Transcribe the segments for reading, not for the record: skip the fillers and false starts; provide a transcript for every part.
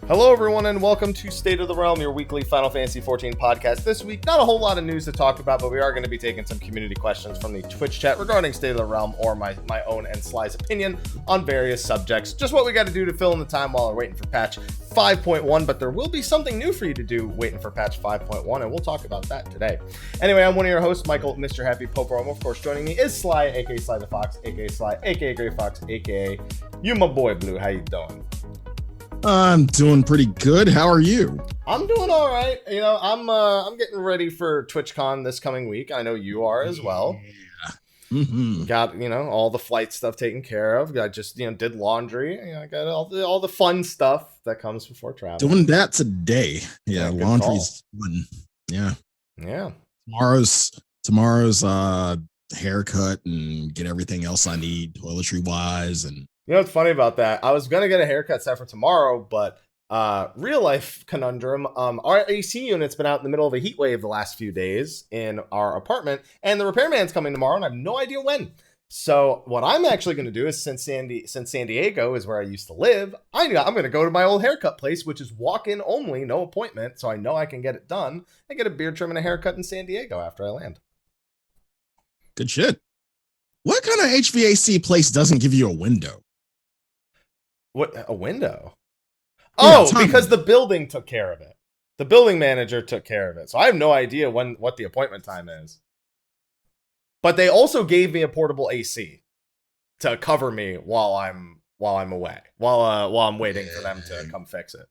Hello everyone and welcome to State of the Realm, your weekly Final Fantasy XIV podcast. This week, not a whole lot of news to talk about, but we are going to be taking some community questions from the Twitch chat regarding State of the Realm or my own and Sly's opinion on various subjects. Just what we got to do to fill in the time while we're waiting for patch 5.1, but there will be something new for you to do waiting for patch 5.1, and we'll talk about that today. Anyway, I'm one of your hosts, Michael, Mr. Happy Popo, and of course joining me is Sly, aka Slythefox, aka Sly, aka Greyfox, aka you my boy Blue. How you doing? I'm doing pretty good. How are you? I'm doing all right. You know, I'm getting ready for TwitchCon this coming week. I know you are as well. Yeah. Mm-hmm. Got, all the flight stuff taken care of. I just, did laundry. I got all the fun stuff that comes before travel. Doing that today. Yeah, laundry's fun. Yeah. Yeah. Tomorrow's haircut and get everything else I need toiletry wise. And you know what's funny about that? I was gonna get a haircut set for tomorrow, but real life conundrum. Our AC unit's been out in the middle of a heat wave the last few days in our apartment, and the repairman's coming tomorrow, and I have no idea when. So what I'm actually gonna do is, since San Diego is where I used to live, I'm gonna go to my old haircut place, which is walk-in only, no appointment, so I know I can get it done. I get a beard trim and a haircut in San Diego after I land. Good shit. What kind of HVAC place doesn't give you a window? What, a window? Oh, Yeah, because the building took care of it. The building manager took care of it. So I have no idea what the appointment time is. But they also gave me a portable AC to cover me while I'm away, while I'm waiting for them to come fix it.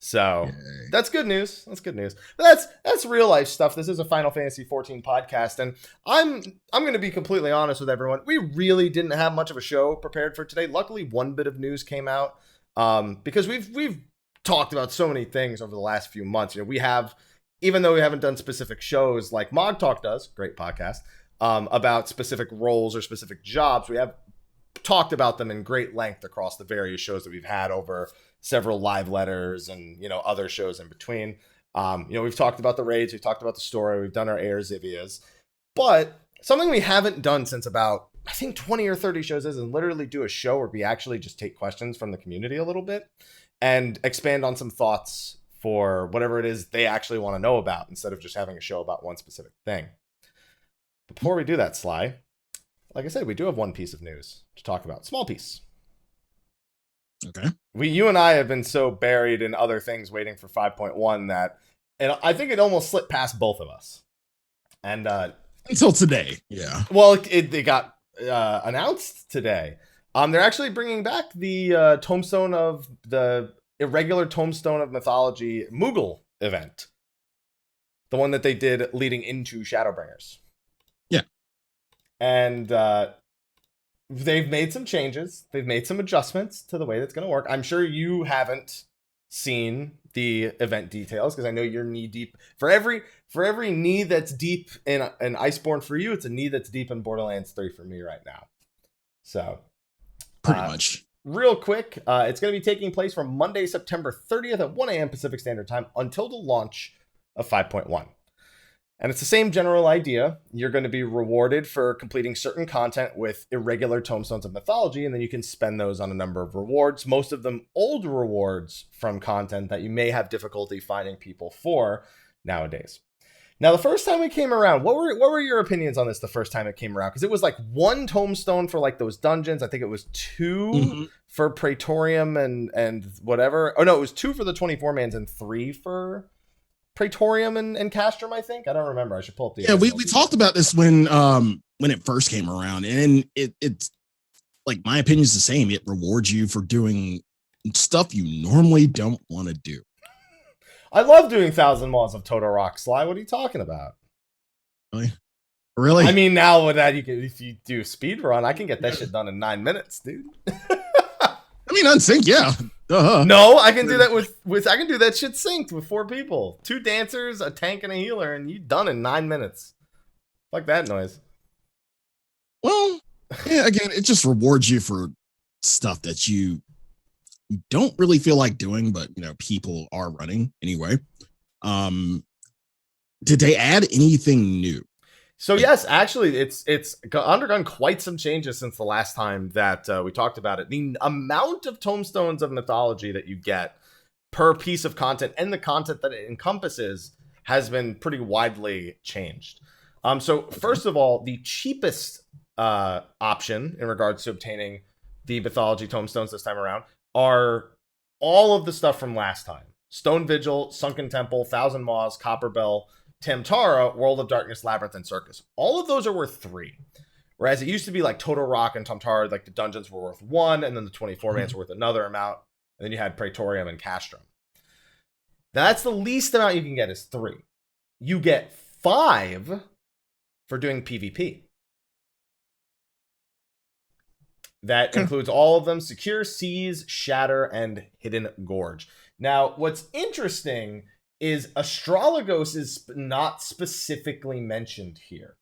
So that's good news. That's good news. But that's real life stuff. This is a Final Fantasy XIV podcast, and I'm going to be completely honest with everyone. We really didn't have much of a show prepared for today. Luckily, one bit of news came out because we've talked about so many things over the last few months. We have, even though we haven't done specific shows like Mog Talk does, great podcast, about specific roles or specific jobs, we have talked about them in great length across the various shows that we've had over several live letters and other shows in between. We've talked about the raids, we've talked about the story, we've done our Air Zivias, but something we haven't done since about I think 20 or 30 shows is literally do a show where we actually just take questions from the community a little bit and expand on some thoughts for whatever it is they actually want to know about instead of just having a show about one specific thing. Before we do that, Sly, like I said, we do have one piece of news to talk about. Small piece. Okay. You and I have been so buried in other things waiting for 5.1 that, and I think it almost slipped past both of us. And until today, yeah. Well, it got announced today. They're actually bringing back the Tombstone of the irregular Tombstone of Mythology Moogle event, the one that they did leading into Shadowbringers. Yeah, and they've made some changes. They've made some adjustments to the way that's going to work. I'm sure you haven't seen the event details because I know you're knee deep. For every knee that's deep in Iceborne for you, it's a knee that's deep in Borderlands 3 for me right now. So, pretty much. Real quick, it's going to be taking place from Monday, September 30th at 1 a.m. Pacific Standard Time until the launch of 5.1. And it's the same general idea. You're going to be rewarded for completing certain content with irregular Tombstones of Mythology, and then you can spend those on a number of rewards, most of them old rewards from content that you may have difficulty finding people for nowadays. Now, the first time it came around, what were your opinions on this the first time it came around? Because it was like one tombstone for like those dungeons. I think it was two for Praetorium and whatever. Oh, no, it was 2 for the 24-mans and 3 for Praetorium and Castrum, I think. I don't remember. I should pull up the. Yeah, we talked about this when it first came around, and it's like my opinion is the same. It rewards you for doing stuff you normally don't want to do. I love doing 1,000 Maws of Totorock, Sly. What are you talking about? Really? I mean, now with that, if you do speed run, I can get that shit done in 9 minutes, dude. I mean, unsync, yeah. No, I can do that with I can do that shit synced with 4 people. 2 dancers, a tank, and a healer, and you done in 9 minutes. Fuck that noise. Well, yeah, again, it just rewards you for stuff that you don't really feel like doing, but people are running anyway. Did they add anything new? So yes, actually, it's undergone quite some changes since the last time that we talked about it. The amount of tomestones of mythology that you get per piece of content and the content that it encompasses has been pretty widely changed. So first of all, the cheapest option in regards to obtaining the mythology tomestones this time around are all of the stuff from last time: Stone Vigil, Sunken Temple, Thousand Maws, Copper Bell, Tamtara, World of Darkness, Labyrinth, and Circus. All of those are worth 3. Whereas it used to be like Total Rock and Tamtara, like the dungeons were worth 1, and then the 24-mans were worth another amount. And then you had Praetorium and Castrum. That's the least amount you can get is 3. You get 5 for doing PvP. That includes all of them: Secure, Seize, Shatter, and Hidden Gorge. Now, what's interesting is Astrologos is not specifically mentioned here.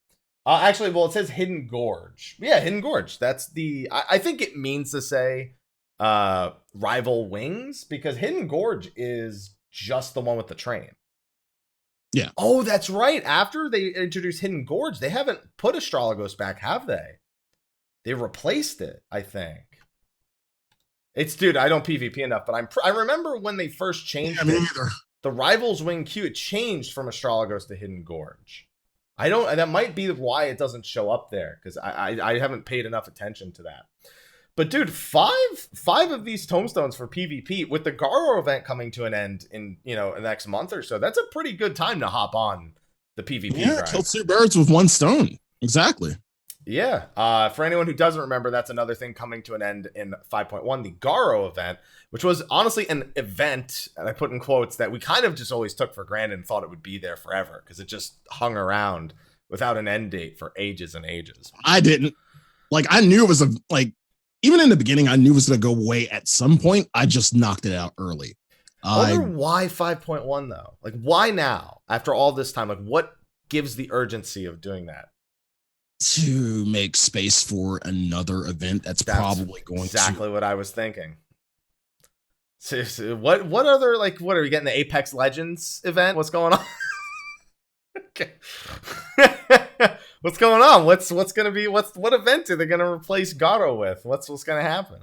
Actually, well, it says Hidden Gorge. Yeah, Hidden Gorge. That's the... I think it means to say Rival Wings, because Hidden Gorge is just the one with the train. Yeah. Oh, that's right. After they introduced Hidden Gorge, they haven't put Astrologos back, have they? They replaced it, I think. Dude, I don't PvP enough, but I remember when they first changed it. Either. The Rivals Wing Q, it changed from Astrologos to Hidden Gorge. That might be why it doesn't show up there, because I haven't paid enough attention to that. But dude, five of these tomestones for PvP with the Garo event coming to an end in the next month or so. That's a pretty good time to hop on the PvP. Yeah, kill 2 birds with 1 stone. Exactly. Yeah. For anyone who doesn't remember, that's another thing coming to an end in 5.1, the Garo event, which was honestly an event, and I put in quotes, that we kind of just always took for granted and thought it would be there forever, because it just hung around without an end date for ages and ages. I didn't. I knew it was even in the beginning, I knew it was going to go away at some point. I just knocked it out early. I wonder why 5.1 though? Why now? After all this time, what gives the urgency of doing that? To make space for another event that's probably going exactly what I was thinking. So what other, what are we getting, the Apex Legends event? What's going on? Okay. What's going on? What's gonna be, what event are they gonna replace Garo with? What's gonna happen?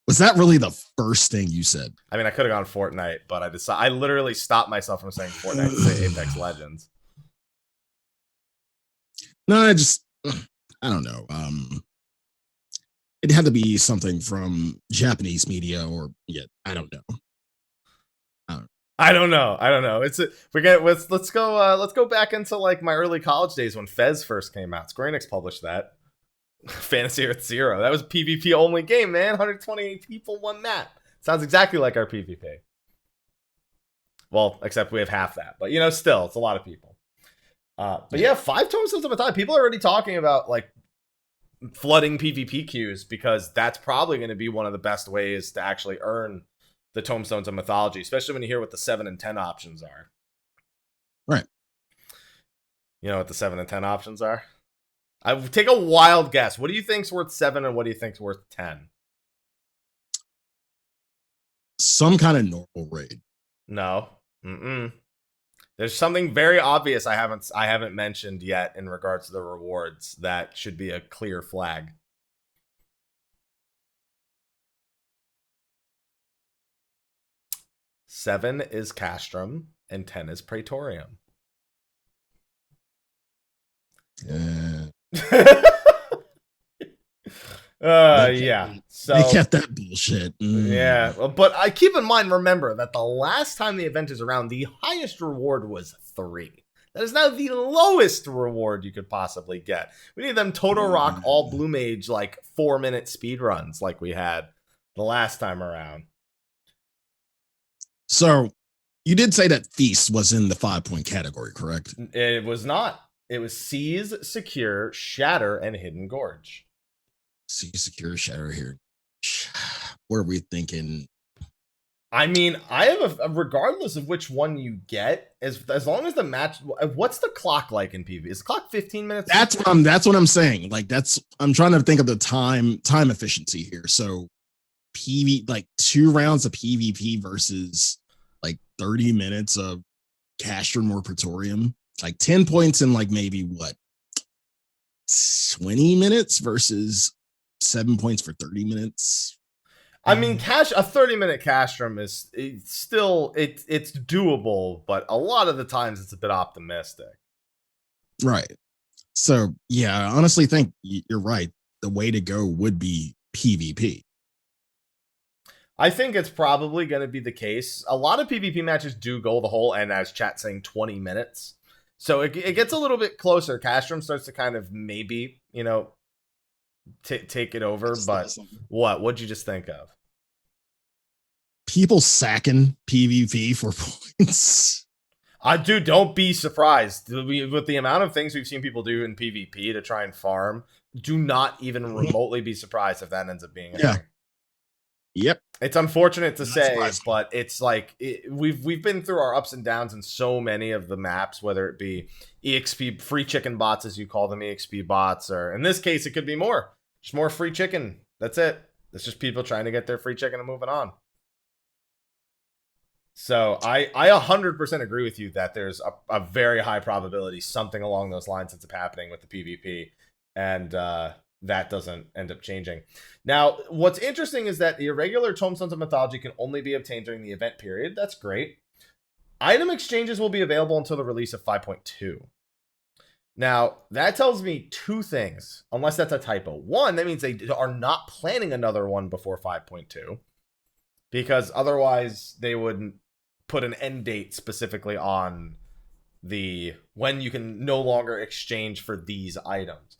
Was that really the first thing you said? I mean, I could have gone Fortnite, but I literally stopped myself from saying Fortnite to say Apex Legends. No, I don't know. It had to be something from Japanese media, or I don't know. I don't know. Let's go back into my early college days when Fez first came out. Square Enix published that. Fantasy Earth Zero. That was a PvP only game, man. 128 people won that. Sounds exactly like our PvP. Well, except we have half that, but still, it's a lot of people. But yeah, 5 tomestones of a time. People are already talking about flooding PvP queues, because that's probably going to be one of the best ways to actually earn the tomestones of mythology, especially when you hear what the 7 and 10 options are. Right. You know what the 7 and 10 options are? I would take a wild guess. What do you think's worth 7 and what do you think's worth 10? Some kind of normal raid. No. There's something very obvious I haven't mentioned yet in regards to the rewards that should be a clear flag. Seven is Castrum and 10 is Praetorium. Yeah. Yeah. So they kept that bullshit. Yeah. But I keep in mind, remember that the last time the event is around, the highest reward was 3. That is now the lowest reward you could possibly get. We need them Total Rock all Blue Mage 4-minute speed runs like we had the last time around. So you did say that Feast was in the 5-point category, correct? It was not. It was Seize, Secure, Shatter, and Hidden Gorge. Seize, Secure, Shatter here. What are we thinking? I mean, I have regardless of which one you get, as long as the match. What's the clock like in PvP? Is the clock 15 minutes? That's what I'm saying. Like I'm trying to think of the time efficiency here. So PV, like 2 rounds of PvP versus like 30 minutes of Castrum or Praetorium, like 10 points in like maybe what 20 minutes versus 7 points for 30 minutes. I mean, a 30-minute Castrum is it's doable, but a lot of the times it's a bit optimistic. Right. So yeah, I honestly think you're right. The way to go would be PvP. I think it's probably going to be the case. A lot of PvP matches do go the whole, and as chat saying, 20 minutes. So it gets a little bit closer. Castrum starts to kind of maybe, take it over. But what'd you just think of? People sacking PvP for points. Dude, don't be surprised. With the amount of things we've seen people do in PvP to try and farm, do not even remotely be surprised if that ends up being a thing. Yep. It's unfortunate to say, but it's like we've been through our ups and downs in so many of the maps, whether it be EXP free chicken bots, as you call them, EXP bots, or in this case, it could be more. Just more free chicken. That's it. It's just people trying to get their free chicken and moving on. So I 100% agree with you that there's a very high probability something along those lines ends up happening with the PvP, and that doesn't end up changing. Now, what's interesting is that the irregular Tomestones of Mythology can only be obtained during the event period. That's great. Item exchanges will be available until the release of 5.2. Now, that tells me 2 things, unless that's a typo. 1, that means they are not planning another one before 5.2, because otherwise they wouldn't put an end date specifically on when you can no longer exchange for these items.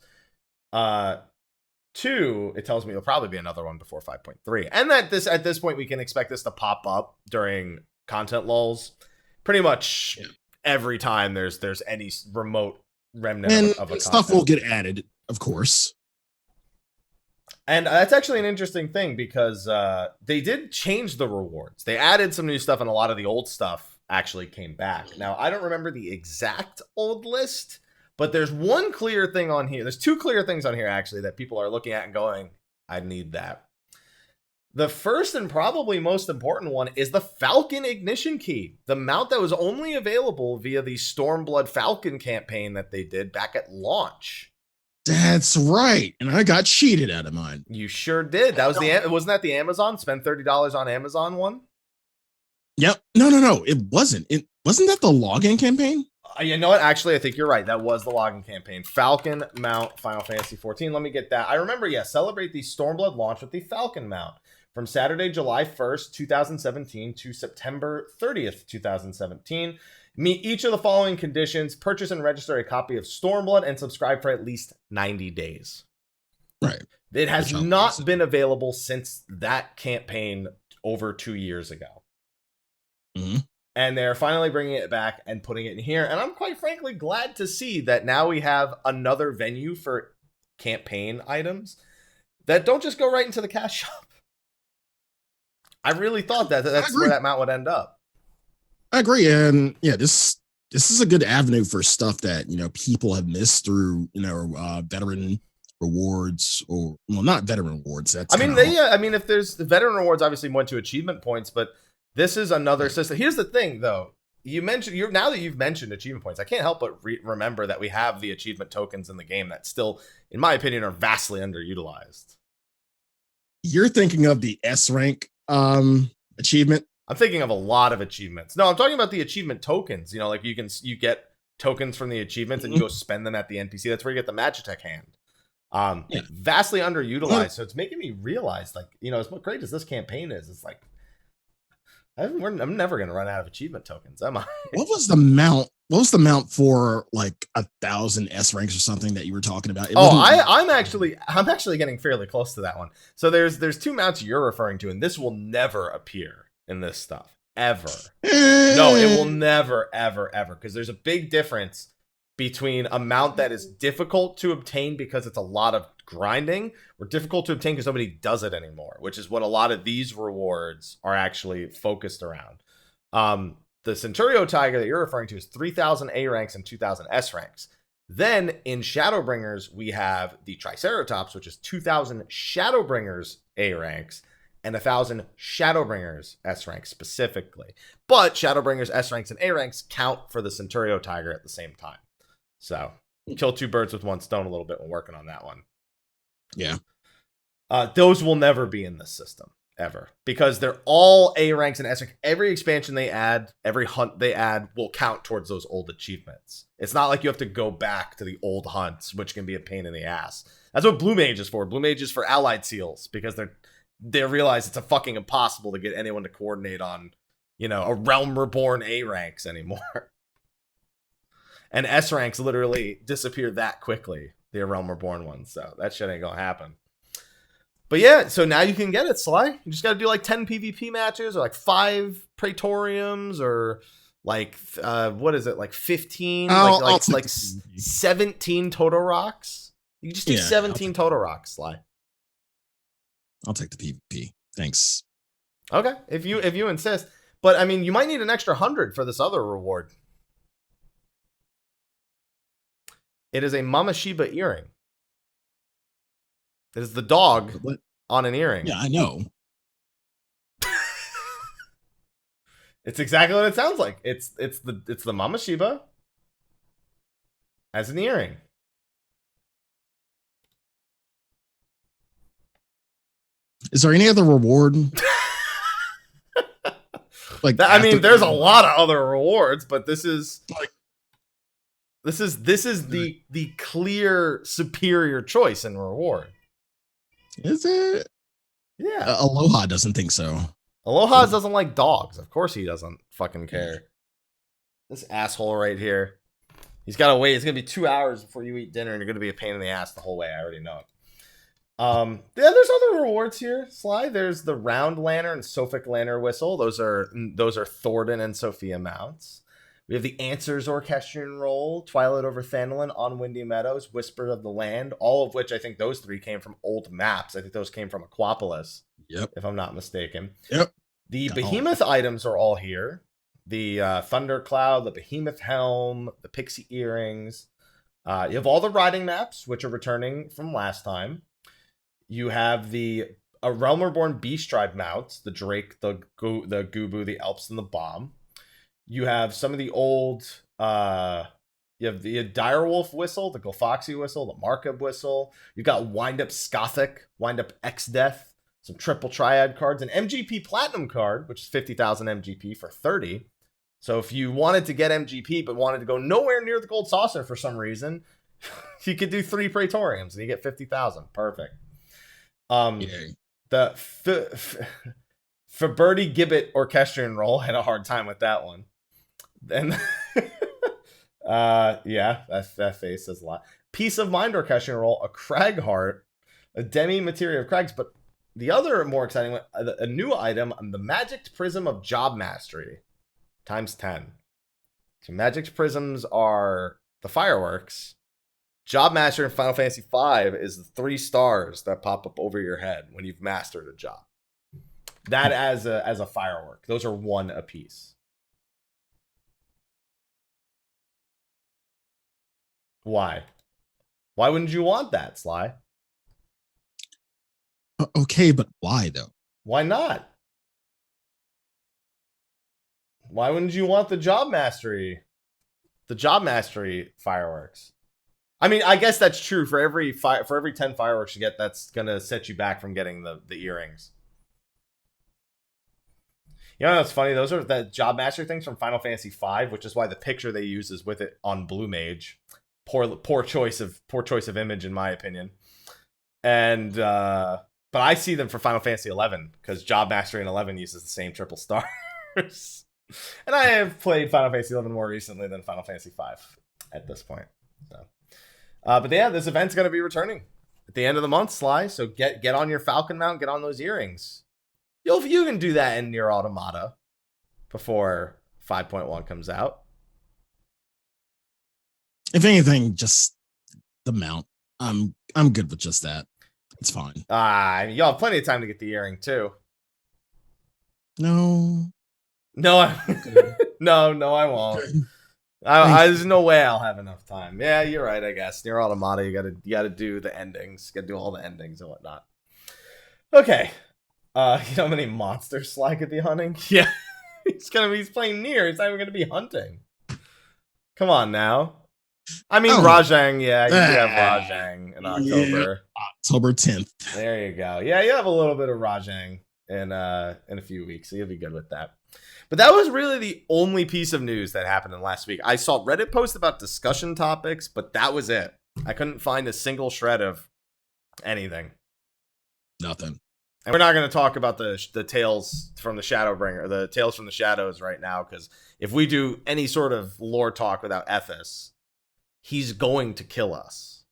2, it tells me there'll probably be another one before 5.3, and that at this point we can expect this to pop up during content lulls pretty much every time there's any remote remnant of a stuff will get added, of course. And that's actually an interesting thing, because they did change the rewards. They added some new stuff, and a lot of the old stuff actually came back. Now, I don't remember the exact old list, but there's one clear thing on here. There's 2 clear things on here, actually, that people are looking at and going, I need that. The first and probably most important one is the Falcon Ignition Key, the mount that was only available via the Stormblood Falcon campaign that they did back at launch. That's right. And I got cheated out of mine. You sure did. That was wasn't that the Amazon? Spend $30 on Amazon one? Yep. No. It wasn't. Wasn't that the login campaign? You know what? Actually, I think you're right. That was the login campaign. Falcon mount, Final Fantasy 14. Let me get that. I remember, celebrate the Stormblood launch with the Falcon mount from Saturday, July 1st, 2017 to September 30th, 2017. Meet each of the following conditions: purchase and register a copy of Stormblood and subscribe for at least 90 days. Right. It has not been available since that campaign over 2 years ago. Mm-hmm. And they're finally bringing it back and putting it in here. And I'm quite frankly glad to see that now we have another venue for campaign items that don't just go right into the cash shop. I really thought that's where that mount would end up. I agree. And this is a good avenue for stuff that, people have missed through, veteran rewards, or not veteran rewards. If there's the veteran rewards, obviously went to achievement points, but this is another system. Here's the thing, though. Now that you've mentioned achievement points, I can't help but remember that we have the achievement tokens in the game that still, in my opinion, are vastly underutilized. You're thinking of the S rank achievement. I'm thinking of a lot of achievements. No, I'm talking about the achievement tokens. Like you get tokens from the achievements and you go spend them at the NPC. That's where you get the Magitech hand. Vastly underutilized. So it's making me realize, as great as this campaign is, it's like, I'm never going to run out of achievement tokens, am I? What was the mount? What was the mount for 1,000 S ranks or something that you were talking about? I'm actually getting fairly close to that one. So there's 2 mounts you're referring to, and this will never appear in this stuff ever. No, it will never, ever, ever, because there's a big difference between amount that is difficult to obtain because it's a lot of grinding, or difficult to obtain because nobody does it anymore, which is what a lot of these rewards are actually focused around. The Centurio Tiger that you're referring to is 3,000 A ranks and 2,000 S ranks. Then in Shadowbringers, we have the Triceratops, which is 2,000 Shadowbringers A ranks and 1,000 Shadowbringers S ranks specifically. But Shadowbringers S ranks and A ranks count for the Centurio Tiger at the same time. So kill two birds with one stone a little bit when working on that one. Yeah. Those will never be in this system, ever. Because they're all A ranks and S ranks. Every expansion they add, every hunt they add will count towards those old achievements. It's not like you have to go back to the old hunts, which can be a pain in the ass. That's what Blue Mage is for. Blue Mage is for allied seals, because they realize it's a fucking impossible to get anyone to coordinate on, a Realm Reborn A ranks anymore. And S ranks literally disappear that quickly, the Realm Reborn ones. So that shit ain't gonna happen. But yeah, so now you can get it, Sly. You just gotta do like 10 PvP matches, or like 5 Praetoriums, or like what is it, like 15, like 17 Toto Rocks. You can just do 17 Toto Rocks, Sly. I'll take the PvP. Thanks. Okay, if you insist. But I mean, you might need an extra 100 for this other reward. It is a Mama Shiba earring. It is the dog on an earring. Yeah, I know. It's exactly what it sounds like. It's the Mama Shiba as an earring. Is there any other reward? There's a lot of other rewards, but this is like this is the clear superior choice in reward. Is it? Yeah. Aloha doesn't think so. Aloha doesn't like dogs. Of course he doesn't fucking care. This asshole right here. He's got to wait. It's going to be 2 hours before you eat dinner, and you're going to be a pain in the ass the whole way. I already know it. Yeah, there's other rewards here, Sly. There's the Round Lantern and Sophic Lantern Whistle. Those are Thornton and Sophia mounts. We have the Answers Orchestrion Roll, Twilight over Thanolin, On Windy Meadows, Whisper of the Land, all of which I think those 3 came from old maps. I think those came from Aquapolis. Yep. If I'm not mistaken. Yep. The Behemoth items are all here. The Thundercloud, the Behemoth Helm, the Pixie Earrings. You have all the riding maps, which are returning from last time. You have the Realm Reborn Beast Tribe mounts, the Drake, the Gubu, the Elps, and the Bomb. You have some of the old, you have the Direwolf Whistle, the Gulfoxy Whistle, the Markup Whistle. You've got Wind Up Skothic, Wind Up X-Death, some Triple Triad cards, an MGP Platinum card, which is 50,000 MGP for 30. So if you wanted to get MGP but wanted to go nowhere near the Gold Saucer for some reason, you could do 3 Praetoriums and you get 50,000. Perfect. The Faberti Gibbet Orchestrion Roll, had a hard time with that one. Then, yeah, that face says a lot. Peace of Mind Orchestrion Roll, a Crag Heart, a Demi Materia of Crags, but the other more exciting one, a new item, the Magic Prism of Job Mastery, times 10. So Magic Prisms are the fireworks. Job Master in Final Fantasy V is the 3 stars that pop up over your head when you've mastered a job. That as a firework. Those are 1 apiece. Why? Why wouldn't you want that, Sly? Okay, but why though? Why not? Why wouldn't you want the job mastery? The job mastery fireworks. I mean, I guess that's true for every 10 fireworks you get. That's gonna set you back from getting the earrings. You know what's funny? Those are the job master things from Final Fantasy V, which is why the picture they use is with it on Blue Mage. Poor choice of image in my opinion. And but I see them for Final Fantasy 11 because Job Mastery in 11 uses the same triple stars. And I have played Final Fantasy 11 more recently than Final Fantasy 5 at this point. So, but yeah, this event's going to be returning at the end of the month, Sly. So get on your Falcon mount, get on those earrings. You can do that in your Automata before 5.1 comes out. If anything, just the mount. I'm good with just that. It's fine. Y'all have plenty of time to get the earring too. No, no, I won't. There's no way I'll have enough time. Yeah, you're right. I guess near Automata, you gotta do the endings. You gotta do all the endings and whatnot. Okay. You know how many monsters Sly could be hunting? Yeah, he's playing near. He's not even gonna be hunting. Come on now. I mean, Rajang, yeah, you have Rajang in October. Yeah. October 10th. There you go. Yeah, you have a little bit of Rajang in a few weeks, so you'll be good with that. But that was really the only piece of news that happened in last week. I saw Reddit posts about discussion topics, but that was it. I couldn't find a single shred of anything. Nothing. And we're not going to talk about the Tales from the Shadowbringer, the Tales from the Shadows right now, because if we do any sort of lore talk without Ethis, he's going to kill us.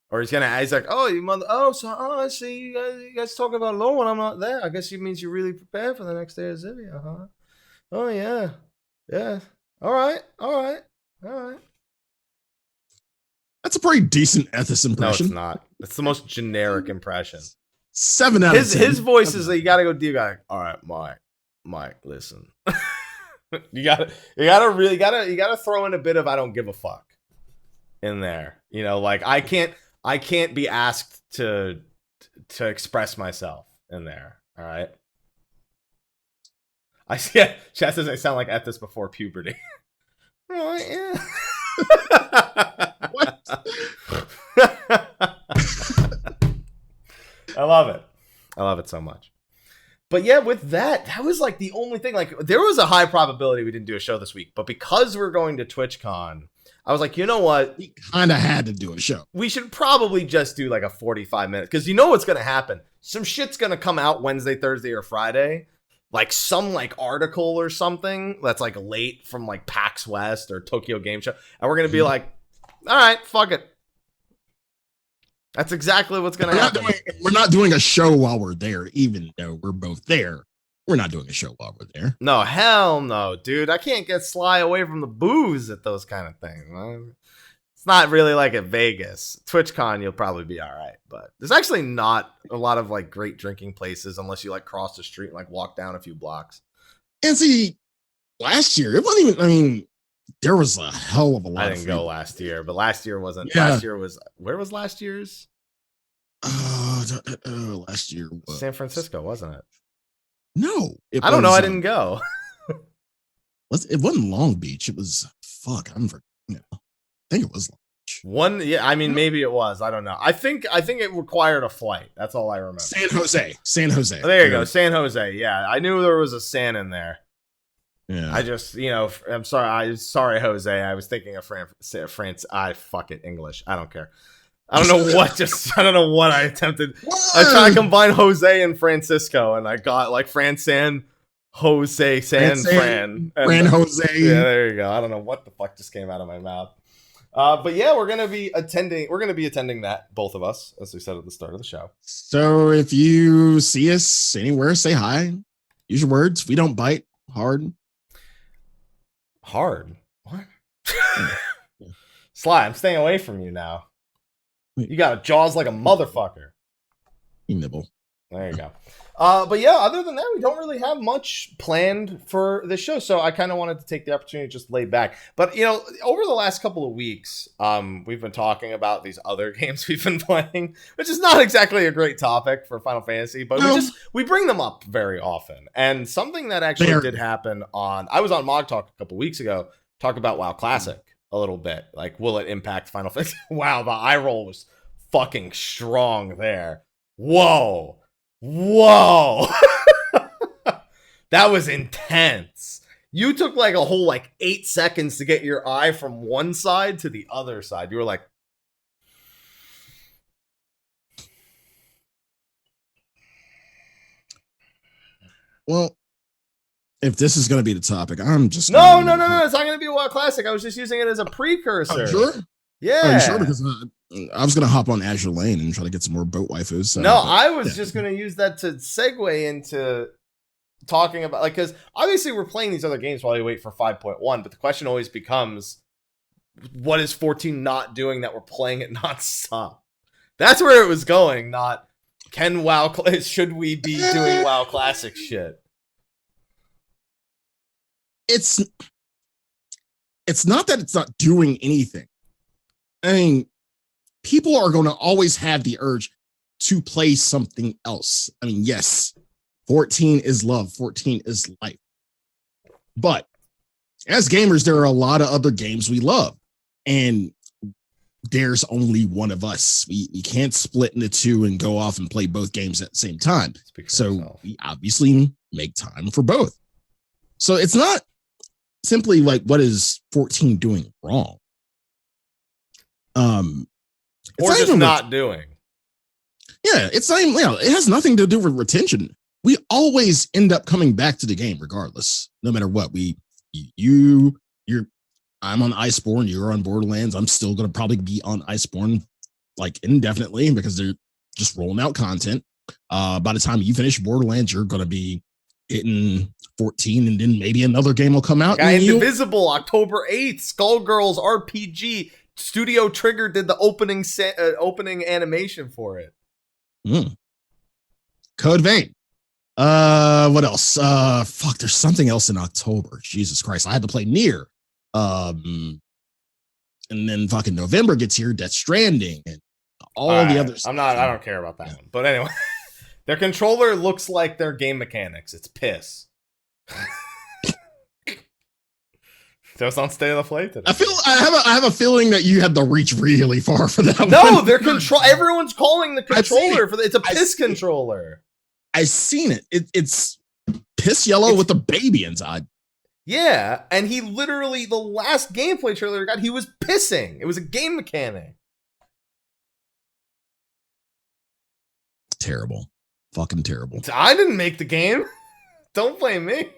Or he's like, oh, you mother, I see you guys talk about lore when I'm not there. I guess it means you're really prepared for the next day of Zivia, huh? Oh, yeah. Yeah. All right. That's a pretty decent Ethis impression. No, it's not. It's the most generic impression. 7 out of 10. His voice is like, you gotta go deep. All right, Mike, listen. you gotta throw in a bit of I don't give a fuck in there. You know, like I can't be asked to express myself in there. All right. Chat says I sound like Ethis before puberty. Oh, yeah. What? I love it. I love it so much. But yeah, with that was like the only thing. Like, there was a high probability we didn't do a show this week, but because we're going to TwitchCon, I was like, you know what? We kind of had to do a show. We should probably just do like a 45 minute, because you know what's going to happen. Some shit's going to come out Wednesday, Thursday, or Friday. Like some like article or something that's like late from like PAX West or Tokyo Game Show. And we're going to be like, all right, fuck it. That's exactly what's going to happen. We're not doing a show while we're there, even though we're both there. We're not doing a show while we're there. No, hell no, dude. I can't get Sly away from the booze at those kind of things. It's not really like at Vegas. TwitchCon, you'll probably be all right. But there's actually not a lot of like great drinking places unless you like cross the street and like walk down a few blocks. And see, last year, it wasn't even, I mean, there was a hell of a lot. I didn't go last year, but last year wasn't. Yeah. Last year was, where was last year's? Last year was San Francisco, wasn't it? No, I don't know. I didn't go. It wasn't Long Beach. It was I think it was Long Beach. Yeah. I mean, maybe it was. I don't know. I think it required a flight. That's all I remember. San Jose. Oh, there you go. San Jose. Yeah, I knew there was a San in there. Yeah. I just, I'm sorry. Sorry, Jose. I was thinking of France. Fuck it. English. I don't care. I don't know what. I don't know what I attempted. I tried to combine Jose and Francisco, and I got like Fran, Jose, Fran. Fran Jose. Yeah, there you go. I don't know what the fuck just came out of my mouth. But yeah, we're gonna be attending that, both of us, as we said at the start of the show. So if you see us anywhere, say hi. Use your words. We don't bite hard. Hard? What? Sly, I'm staying away from you now. You got jaws like a motherfucker. You nibble. There you go. But yeah, other than that, we don't really have much planned for this show. So I kind of wanted to take the opportunity to just lay back. But, over the last couple of weeks, we've been talking about these other games we've been playing, which is not exactly a great topic for Final Fantasy, but we bring them up very often. And something that actually did happen I was on Mog Talk a couple weeks ago, talk about WoW Classic a little bit. Like, will it impact Final Fantasy? Wow, the eye roll was fucking strong there. Whoa. That was intense. You took like a whole 8 seconds to get your eye from one side to the other side. You were like, well, if this is going to be the topic, I'm just no. It's not going to be a WoW Classic. I was just using it as a precursor. Sure. Yeah. Are you sure? Because I was going to hop on Azure Lane and try to get some more boat waifus. So. No, I was just going to use that to segue into talking about, because obviously we're playing these other games while we wait for 5.1, but the question always becomes, what is 14 not doing that we're playing it nonstop? That's where it was going, not should we be doing WoW Classic shit? It's not that it's not doing anything. I mean, people are going to always have the urge to play something else. I mean, yes, 14 is love, 14 is life. But as gamers, there are a lot of other games we love. And there's only one of us. We can't split into two and go off and play both games at the same time. So we obviously make time for both. So it's not simply like, what is 14 doing wrong? Or just not doing. Yeah, it's not even, it has nothing to do with retention. We always end up coming back to the game regardless, no matter what. I'm on Iceborne, you're on Borderlands. I'm still going to probably be on Iceborne like indefinitely because they're just rolling out content. By the time you finish Borderlands, you're going to be hitting 14 and then maybe another game will come out. Indivisible, October 8th, Skullgirls RPG. Studio Trigger did the opening animation for it. Code Vein. What else? There's something else in October. Jesus Christ. I had to play Nier. And then fucking November gets here, Death Stranding and all the others. I don't care about that one. But anyway, their controller looks like their game mechanics. It's piss. Just on State of the Play today. I have a feeling that you had to reach really far for that. No, their control. Everyone's calling the controller it's a piss controller. I've seen it. It's piss yellow with a baby inside. Yeah, and he literally, the last gameplay trailer got, he was pissing. It was a game mechanic. Terrible. Fucking terrible. I didn't make the game. Don't blame me.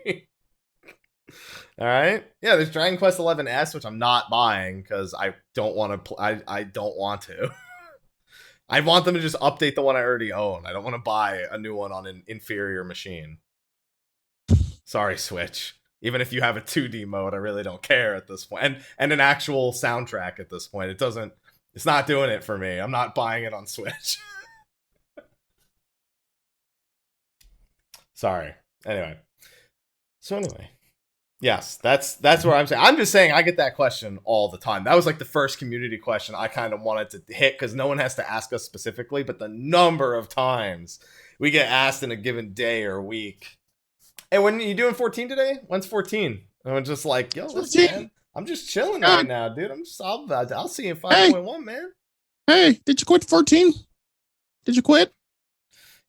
All right. Yeah, there's Dragon Quest XI S, which I'm not buying because I don't want to. I don't want to. I want them to just update the one I already own. I don't want to buy a new one on an inferior machine. Sorry, Switch. Even if you have a 2D mode, I really don't care at this point. And an actual soundtrack at this point. It's not doing it for me. I'm not buying it on Switch. Sorry. Anyway. Yes, that's what I'm saying. I'm just saying I get that question all the time. That was like the first community question I kind of wanted to hit because no one has to ask us specifically, but the number of times we get asked in a given day or week. Hey, when are you doing 14 today? When's 14? And I'm just like, yo, listen, man, I'm just chilling right now, dude. I'll see you in 5.1, man. Hey, did you quit 14? Did you quit?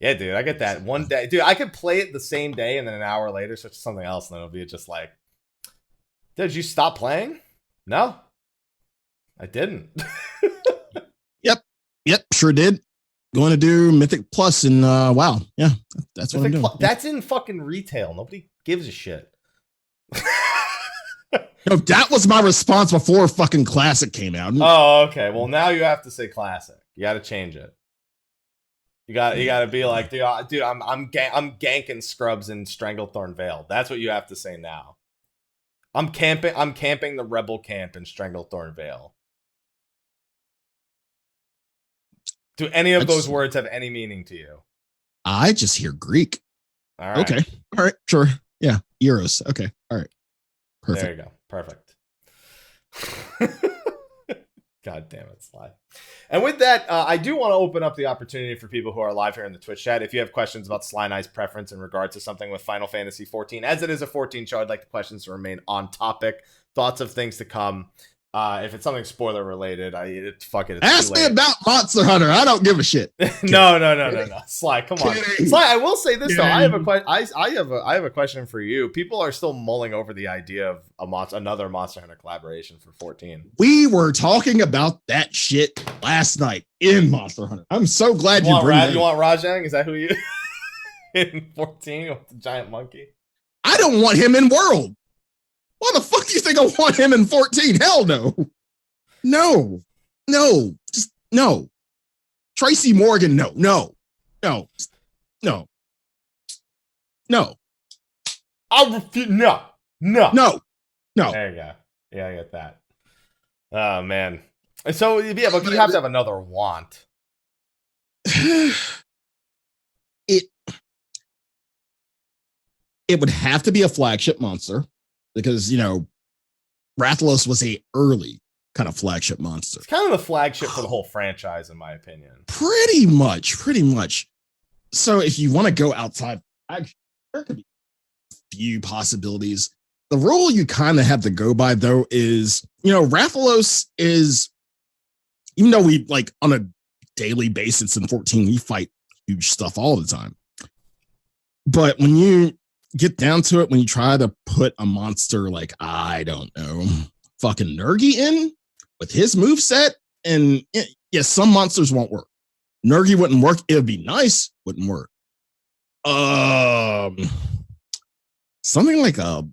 Yeah, dude, I get that one day. Dude, I could play it the same day and then an hour later switch to something else and then it'll be just like, did you stop playing? No, I didn't. Yep, sure did. Going to do Mythic Plus and WoW. Yeah, that's what I'm doing. That's in fucking retail. Nobody gives a shit. No, that was my response before fucking Classic came out. Oh, okay. Well, now you have to say Classic. You got to change it. You got to be like, dude, I'm ganking scrubs in Stranglethorn Vale. That's what you have to say now. I'm camping the rebel camp in Stranglethorn Vale. Do any of those words have any meaning to you? I just hear Greek. All right. Okay. All right. Sure. Yeah. Euros. Okay. All right. Perfect. There you go. Perfect. God damn it, Sly. And with that, I do want to open up the opportunity for people who are live here in the Twitch chat. If you have questions about Sly and I's preference in regards to something with Final Fantasy 14, as it is a 14 show, I'd like the questions to remain on topic. Thoughts of things to come. If it's something spoiler related, fuck it. Ask me about Monster Hunter. I don't give a shit. No. Sly, come on. Sly, I will say this though. I have a question for you. People are still mulling over the idea of another Monster Hunter collaboration for 14. We were talking about that shit last night in Monster Hunter. I'm so glad you bring that. You want Rajang? Is that who you in 14 with the giant monkey? I don't want him in World. Why the fuck do you think I want him in 14? Hell no. No. Just no. Tracy Morgan, no. No. I'll refuse. No. There you go. Yeah, I get that. Oh man. So yeah, but you have to have another want. It would have to be a flagship monster because Rathalos was a early kind of flagship monster. It's kind of the flagship for the whole franchise, in my opinion. Pretty much. So if you want to go outside, there could be a few possibilities. The rule you kind of have to go by, though, is, Rathalos is, even though we, like, on a daily basis in 14, we fight huge stuff all the time. But when you get down to it, when you try to put a monster like, I don't know, fucking Nergi in with his moveset, and some monsters won't work. Nergi wouldn't work. It would be nice, wouldn't work. Something like a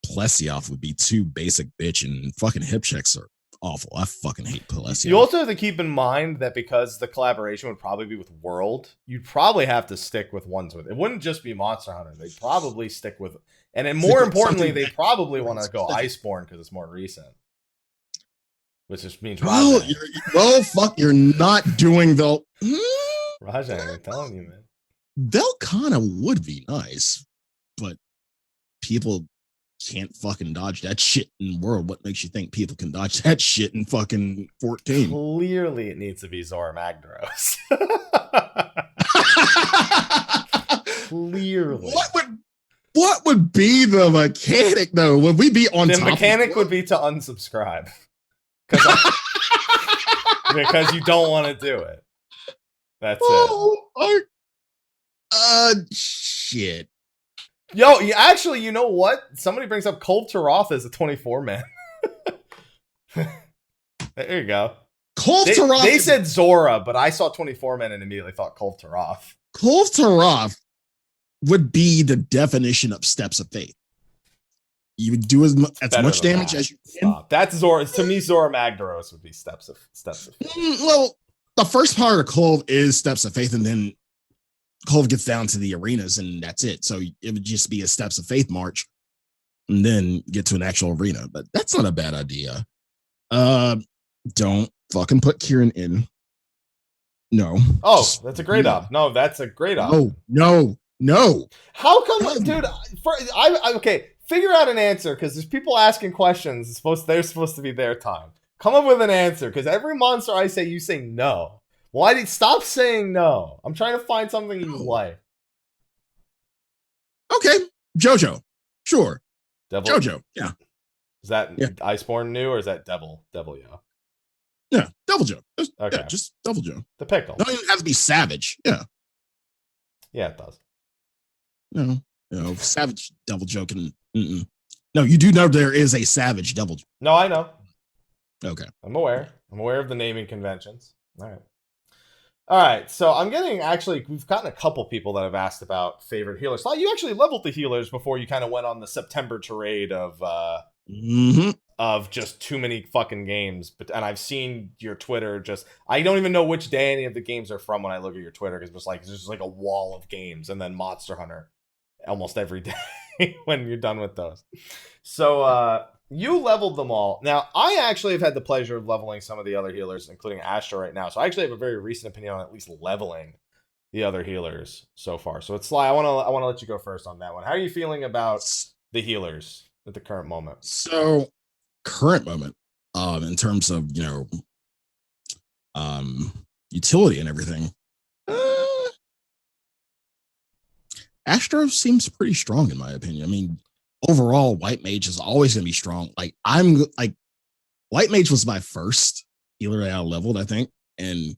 Plesioth would be too basic, bitch, and fucking hip checks are awful. I fucking hate Plesioth. You also have to keep in mind that because the collaboration would probably be with World, you'd probably have to stick with ones with it. Wouldn't just be Monster Hunter. They'd probably stick with, and then more importantly, they probably want to go Iceborne because it's more recent. Which just means fuck, you're not doing the Rajang, I'm telling you, man. Velkhana would be nice, but people can't fucking dodge that shit in World. What makes you think people can dodge that shit in fucking 14? Clearly, it needs to be Zora Magdaros. Clearly. What would be the mechanic, though? Would we be on top? The mechanic would be to unsubscribe. Because you don't want to do it. That's it. Shit. Yo, actually, you know what? Somebody brings up Kolv Taroth as a 24-man. There you go. Kolv Taroth. They said Zora, but I saw 24-man and immediately thought Kolv Taroth. Kolv Taroth would be the definition of Steps of Faith. You would do as much damage as you can. Stop. That's Zora. To me, Zora Magdaros would be Steps of Faith. Well, the first part of Kolv is Steps of Faith, and then Kolv gets down to the arenas, and that's it. So it would just be a Steps of Faith march, and then get to an actual arena. But that's not a bad idea. Don't fucking put Kieran in. No. Oh, that's a great op. No, that's a great op. No. How come, dude? Okay. Figure out an answer, because there's people asking questions. They're supposed to be their time. Come up with an answer, because every monster I say, you say no. Why did stop saying no? I'm trying to find something you like. Okay, JoJo, sure. Devil? JoJo, yeah. Is that Iceborne new, or is that Devil? Yeah, Devil Joe. Okay, yeah, just Devil Joe. The pickle. Don't even have to be savage. Yeah. Yeah, it does. No, savage Devil Joe can. No, you do know there is a savage Devil Joe. No, I know. Okay. I'm aware of the naming conventions. All right. So we've gotten a couple people that have asked about favorite healers. Sly, you actually leveled the healers before you kind of went on the September tirade of just too many fucking games. And I've seen your Twitter I don't even know which day any of the games are from when I look at your Twitter, because there's just like a wall of games, and then Monster Hunter almost every day when you're done with those. So you leveled them all. Now, I actually have had the pleasure of leveling some of the other healers, including Astra right now. So I actually have a very recent opinion on at least leveling the other healers so far. So it's Sly. I want to let you go first on that one. How are you feeling about the healers at the current moment? So current moment, in terms of utility and everything, Astro seems pretty strong in my opinion. I mean, overall, White Mage is always going to be strong. White Mage was my first healer that I leveled, I think, and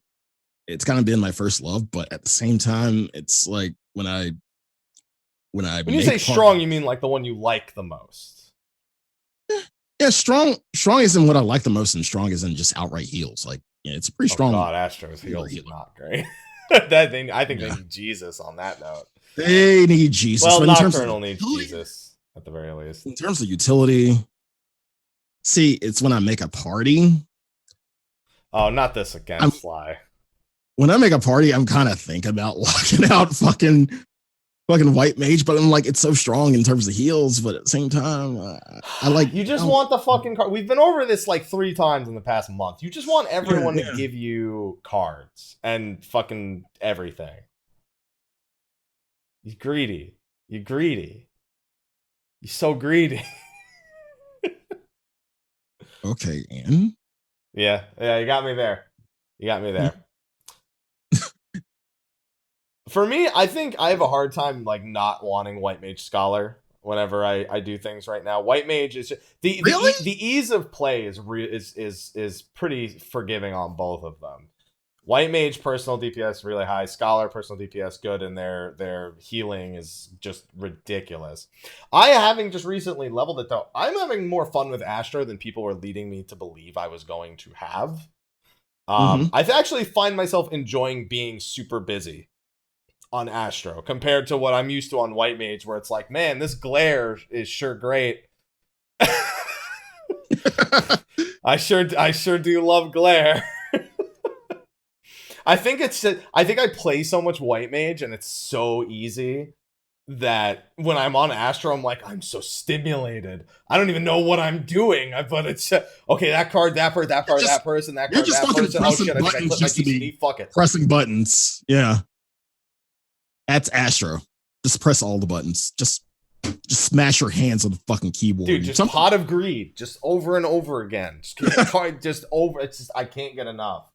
it's kind of been my first love. But at the same time, it's like when you say strong, you mean like the one you like the most? Yeah, strong isn't what I like the most, and strong isn't just outright heals. Like, yeah, it's a pretty strong. God, Astro's heals is not great. I think they need Jesus on that note. They need Jesus. Well, Nocturnal needs Jesus at the very least. In terms of utility, see, it's when I make a party. Oh, not this again, Sly. When I make a party, I'm kind of thinking about locking out fucking fucking white mage, but I'm like, it's so strong in terms of heals, but at the same time, I like. You just want the fucking card. We've been over this like 3 times in the past month. You just want everyone to give you cards and fucking everything. You greedy. You greedy. You so greedy. Okay, and yeah, you got me there. You got me there. For me, I think I have a hard time like not wanting White Mage Scholar whenever I do things right now. White Mage is just, the ease of play is pretty forgiving on both of them. White Mage personal DPS really high, Scholar personal DPS good, and their healing is just ridiculous. Having just recently leveled it though, I'm having more fun with Astro than people were leading me to believe I was going to have. I actually find myself enjoying being super busy on Astro compared to what I'm used to on White Mage, where it's like, man, this glare is sure great. I sure do love glare. I think I play so much White Mage and it's so easy that when I'm on Astro, I'm like, I'm so stimulated. I don't even know what I'm doing. But it's okay. That card, that person, that person, that card, that person. Oh shit! I think I clicked my TCD. Fuck it. Pressing buttons. Yeah, that's Astro. Just press all the buttons. Just smash your hands on the fucking keyboard. Dude, just Pot of Greed, just over and over again. Just over. It's just I can't get enough.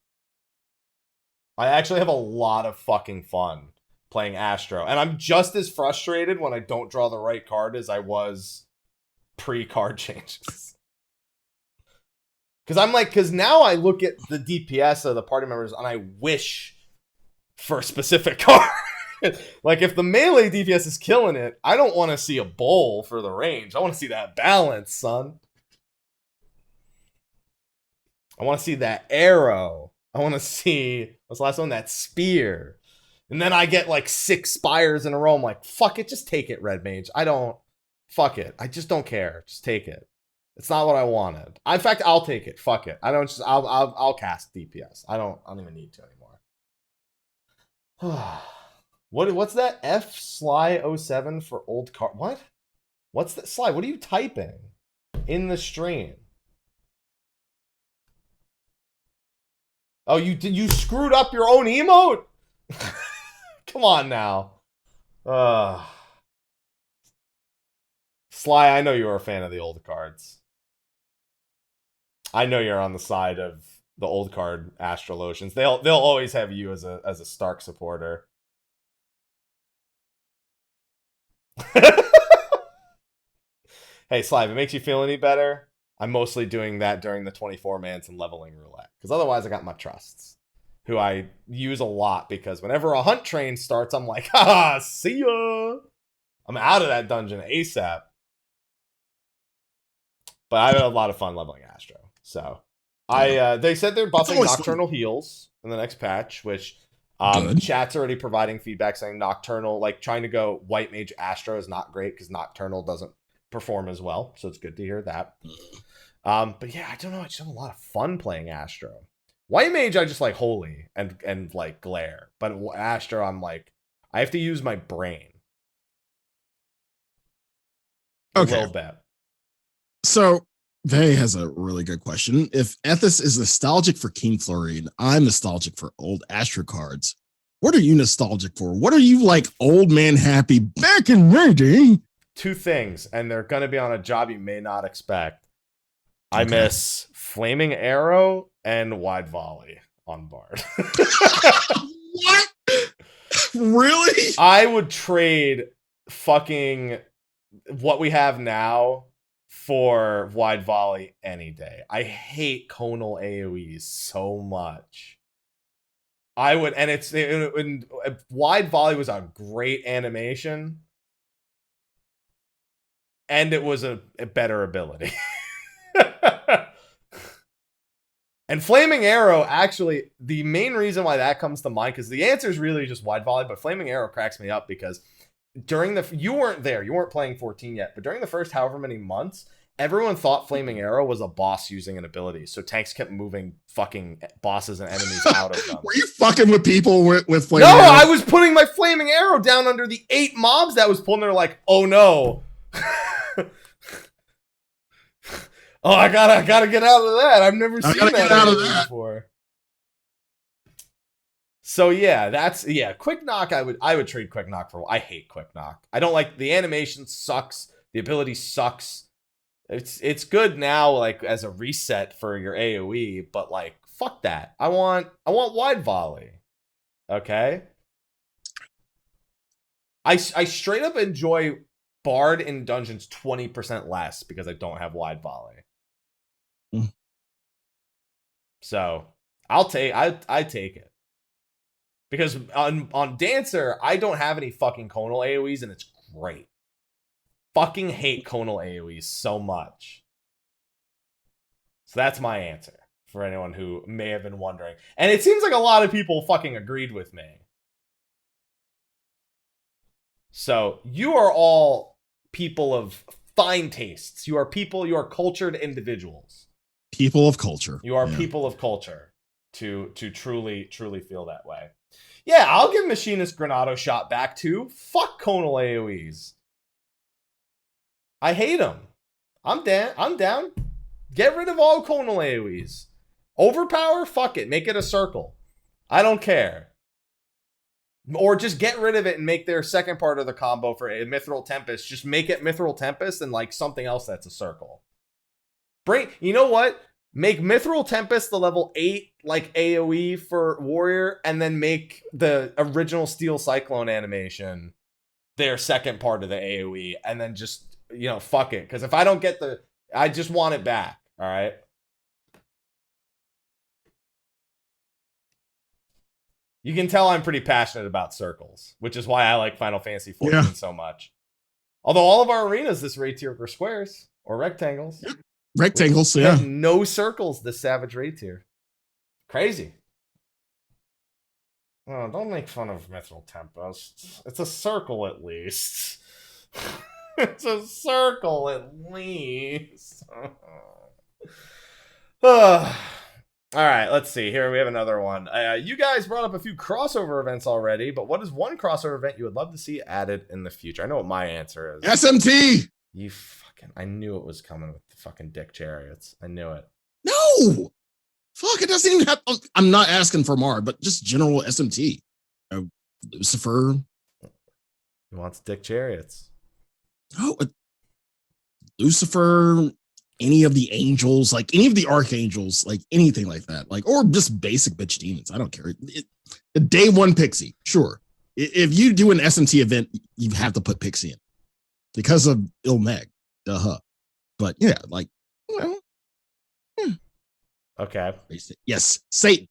I actually have a lot of fucking fun playing Astro. And I'm just as frustrated when I don't draw the right card as I was pre-card changes. Because now I look at the DPS of the party members and I wish for a specific card. Like, if the melee DPS is killing it, I don't want to see a bowl for the range. I want to see that balance, son. I want to see that arrow. I want to see, what's the last one? That spear. And then I get like 6 spires in a row. I'm like, fuck it, just take it, Red Mage. Fuck it. I just don't care. Just take it. It's not what I wanted. In fact, I'll take it. Fuck it. I'll cast DPS. I don't even need to anymore. What's that? Sly07 for old card. What? What's that? Sly, what are you typing in the stream? Oh, you screwed up your own emote? Come on now. Sly, I know you're a fan of the old cards. I know you're on the side of the old card Astrologians. They'll always have you as a Stark supporter. Hey, Sly, if it makes you feel any better, I'm mostly doing that during the 24 mans and leveling roulette. Because otherwise I got my trusts, who I use a lot, because whenever a hunt train starts, I'm like, ha, see ya. I'm out of that dungeon ASAP. But I had a lot of fun leveling Astro. So they said they're buffing Nocturnal Heals in the next patch, which chat's already providing feedback saying Nocturnal, like trying to go White Mage Astro is not great because Nocturnal doesn't perform as well. So it's good to hear that. But yeah, I don't know. I just have a lot of fun playing Astro. White Mage, I just like Holy and like Glare. But Astro, I'm like, I have to use my brain. A little bit. So, Vay has a really good question. If Ethis is nostalgic for King Flurry and I'm nostalgic for old Astro cards, what are you nostalgic for? What are you like old man happy back in my day? 2 things, and they're going to be on a job you may not expect. Okay. I miss Flaming Arrow and Wide Volley on Bard. What? Really? I would trade fucking what we have now for Wide Volley any day. I hate conal AoEs so much. I would, and Wide Volley was a great animation, and it was a better ability. And Flaming Arrow, actually, the main reason why that comes to mind, because the answer is really just Wide Volley, but Flaming Arrow cracks me up because during you weren't there, you weren't playing 14 yet, but during the first however many months, everyone thought Flaming Arrow was a boss using an ability, so tanks kept moving fucking bosses and enemies out of them. Were you fucking with people with Flaming Arrow? No, I was putting my Flaming Arrow down under the 8 mobs that was pulling. They're like, oh no. Oh, I gotta get out of that. I've never seen that before. So yeah, Quick Knock. I would trade Quick Knock for. I hate Quick Knock. I don't like the animation. Sucks. The ability sucks. It's good now, like as a reset for your AOE, but like fuck that. I want wide volley. Okay. I straight up enjoy Bard in dungeons 20% less because I don't have wide volley. So I take it. Because on Dancer, I don't have any fucking conal AoEs, and it's great. Fucking hate conal AoEs so much. So that's my answer for anyone who may have been wondering. And it seems like a lot of people fucking agreed with me. So you are all people of fine tastes. You are cultured individuals. People of culture. You are people of culture to truly feel that way. Yeah, I'll give Machinist Granado shot back too. Fuck conal AoEs. I hate them. I'm down. Get rid of all conal AoEs. Overpower? Fuck it. Make it a circle. I don't care. Or just get rid of it and make their second part of the combo for a Mithril Tempest. Just make it Mithril Tempest and like something else that's a circle. You know what? Make Mithril Tempest the level 8 like AoE for Warrior, and then make the original Steel Cyclone animation their second part of the AoE, and then just, fuck it. Because if I don't get I just want it back. All right. You can tell I'm pretty passionate about circles, which is why I like Final Fantasy XIV so much. Although all of our arenas this raid tier are squares or rectangles. Yep. Rectangles, no circles this Savage raid tier. Crazy. Oh, don't make fun of Mithril Tempest. It's a circle at least. It's a circle at least. All right, let's see. Here we have another one. You guys brought up a few crossover events already, but what is one crossover event you would love to see added in the future? I know what my answer is. SMT! I knew it was coming with the fucking dick chariots. I knew it. No! Fuck, it doesn't even have... I'm not asking for more, but just general SMT. Lucifer. He wants dick chariots. Oh, Lucifer, any of the angels, like any of the archangels, like anything like that. Like, or just basic bitch demons. I don't care. Day one pixie, sure. If you do an SMT event, you have to put pixie in. Because of Ilmeg. But yeah, like, Okay. Yes, Satan.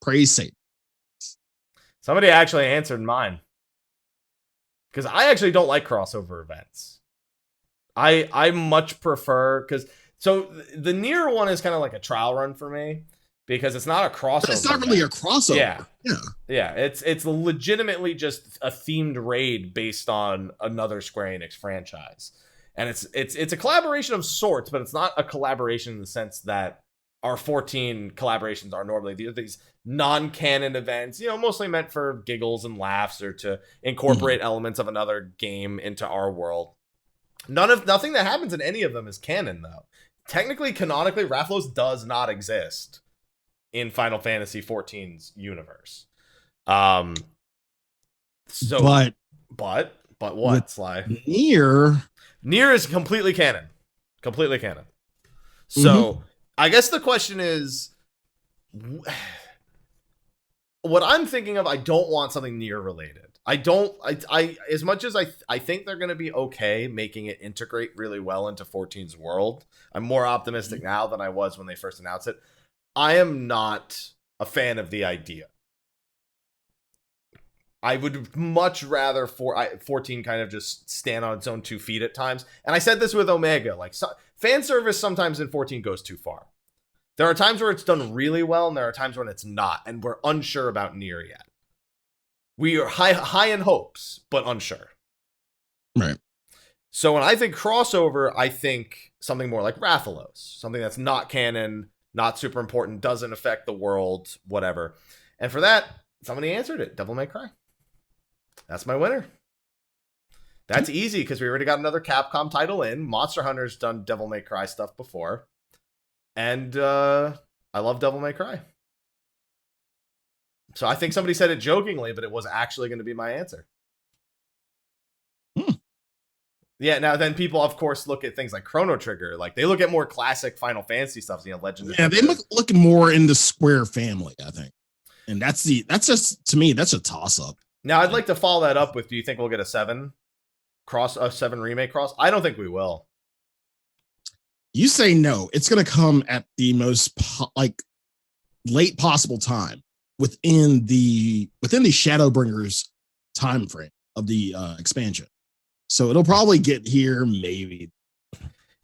Praise Satan. Somebody actually answered mine. Because I actually don't like crossover events. I much prefer, so the Nier one is kind of like a trial run for me. Because it's not a crossover. But it's not really a crossover. Yeah. It's legitimately just a themed raid based on another Square Enix franchise. And it's a collaboration of sorts, but it's not a collaboration in the sense that our 14 collaborations are normally. These non-canon events, mostly meant for giggles and laughs or to incorporate elements of another game into our world. Nothing that happens in any of them is canon, though. Technically, canonically, Rathlos does not exist in Final Fantasy XIV's universe. But what, Sly? Nier is completely canon. Completely canon. So, I guess the question is, what I'm thinking of, I don't want something Nier related. I as much as I think they're going to be okay making it integrate really well into 14's world, I'm more optimistic now than I was when they first announced it. I am not a fan of the idea. I would much rather 14 kind of just stand on its own 2 feet at times. And I said this with Omega, like fan service sometimes in 14 goes too far. There are times where it's done really well, and there are times when it's not, and we're unsure about Nier yet. We are high in hopes, but unsure. Right. So when I think crossover, I think something more like Rathalos, something that's not canon, not super important, doesn't affect the world, whatever. And for that, somebody answered it. Devil May Cry. That's my winner. That's easy because we already got another Capcom title in. Monster Hunter's done Devil May Cry stuff before. And I love Devil May Cry. So I think somebody said it jokingly, but it was actually going to be my answer. Yeah, now then people, of course, look at things like Chrono Trigger. Like, they look at more classic Final Fantasy stuff, Legend of They look more in the Square family, I think. And that's just, to me, that's a toss-up. Now, I'd like to follow that up with, do you think we'll get a 7 remake cross? I don't think we will. You say no. It's going to come at the most late possible time within the Shadowbringers time frame of the expansion. So it'll probably get here maybe.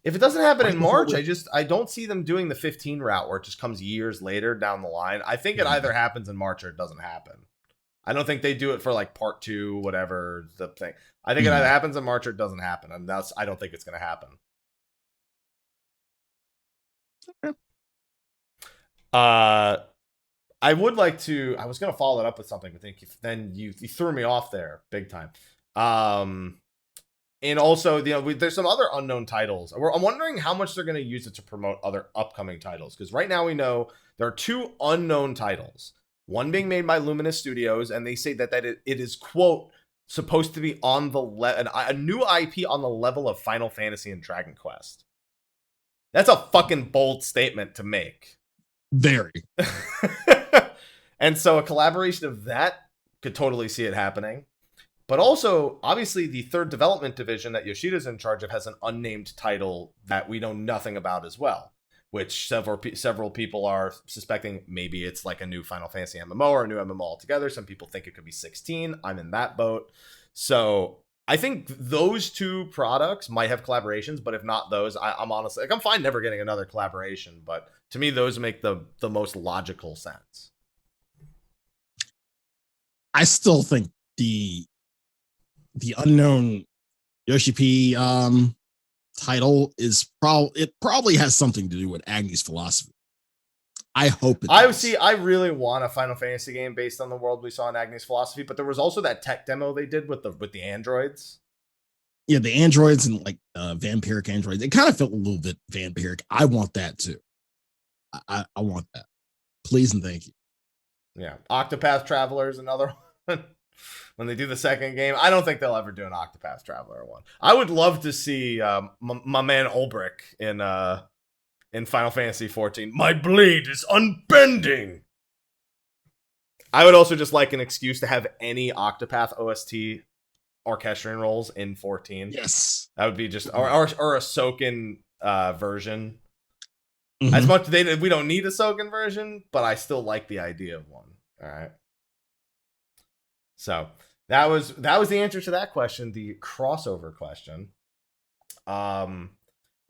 If it doesn't happen in March, I don't see them doing the 15 route where it just comes years later down the line. I think it either happens in March or it doesn't happen. I don't think they do it for like part 2, whatever the thing. I think it either happens in March or it doesn't happen. And I don't think it's going to happen. I would like to. I was going to follow that up with something, but then you threw me off there big time. And also, there's some other unknown titles. I'm wondering how much they're going to use it to promote other upcoming titles. Because right now we know there are 2 unknown titles. One being made by Lumina Studios, and they say that it is, quote, supposed to be on the a new IP on the level of Final Fantasy and Dragon Quest. That's a fucking bold statement to make. Very. And so a collaboration of that could totally see it happening. But also, obviously, the 3rd development division that Yoshida's in charge of has an unnamed title that we know nothing about as well, which several people are suspecting maybe it's like a new Final Fantasy MMO or a new MMO altogether. Some people think it could be 16. I'm in that boat. So I think those 2 products might have collaborations, but if not those, I'm honestly, I'm fine never getting another collaboration. But to me, those make the most logical sense. I still think the unknown Yoshi P title is probably has something to do with Agni's philosophy. I hope it does. I really want a Final Fantasy game based on the world we saw in Agni's philosophy, but there was also that tech demo they did with the androids. Yeah, the androids and like vampiric androids. It kind of felt a little bit vampiric. I want that too. I want that. Please and thank you. Yeah. Octopath Traveler is another one. When they do the second game, I don't think they'll ever do an Octopath Traveler one. I would love to see my man Ulbrich in Final Fantasy XIV. My blade is unbending. I would also just like an excuse to have any Octopath OST orchestrion roles in 14. Yes. That would be just or a Soken version. Mm-hmm. As much we don't need a Soken version, but I still like the idea of one. All right. So that was the answer to that question, the crossover question. And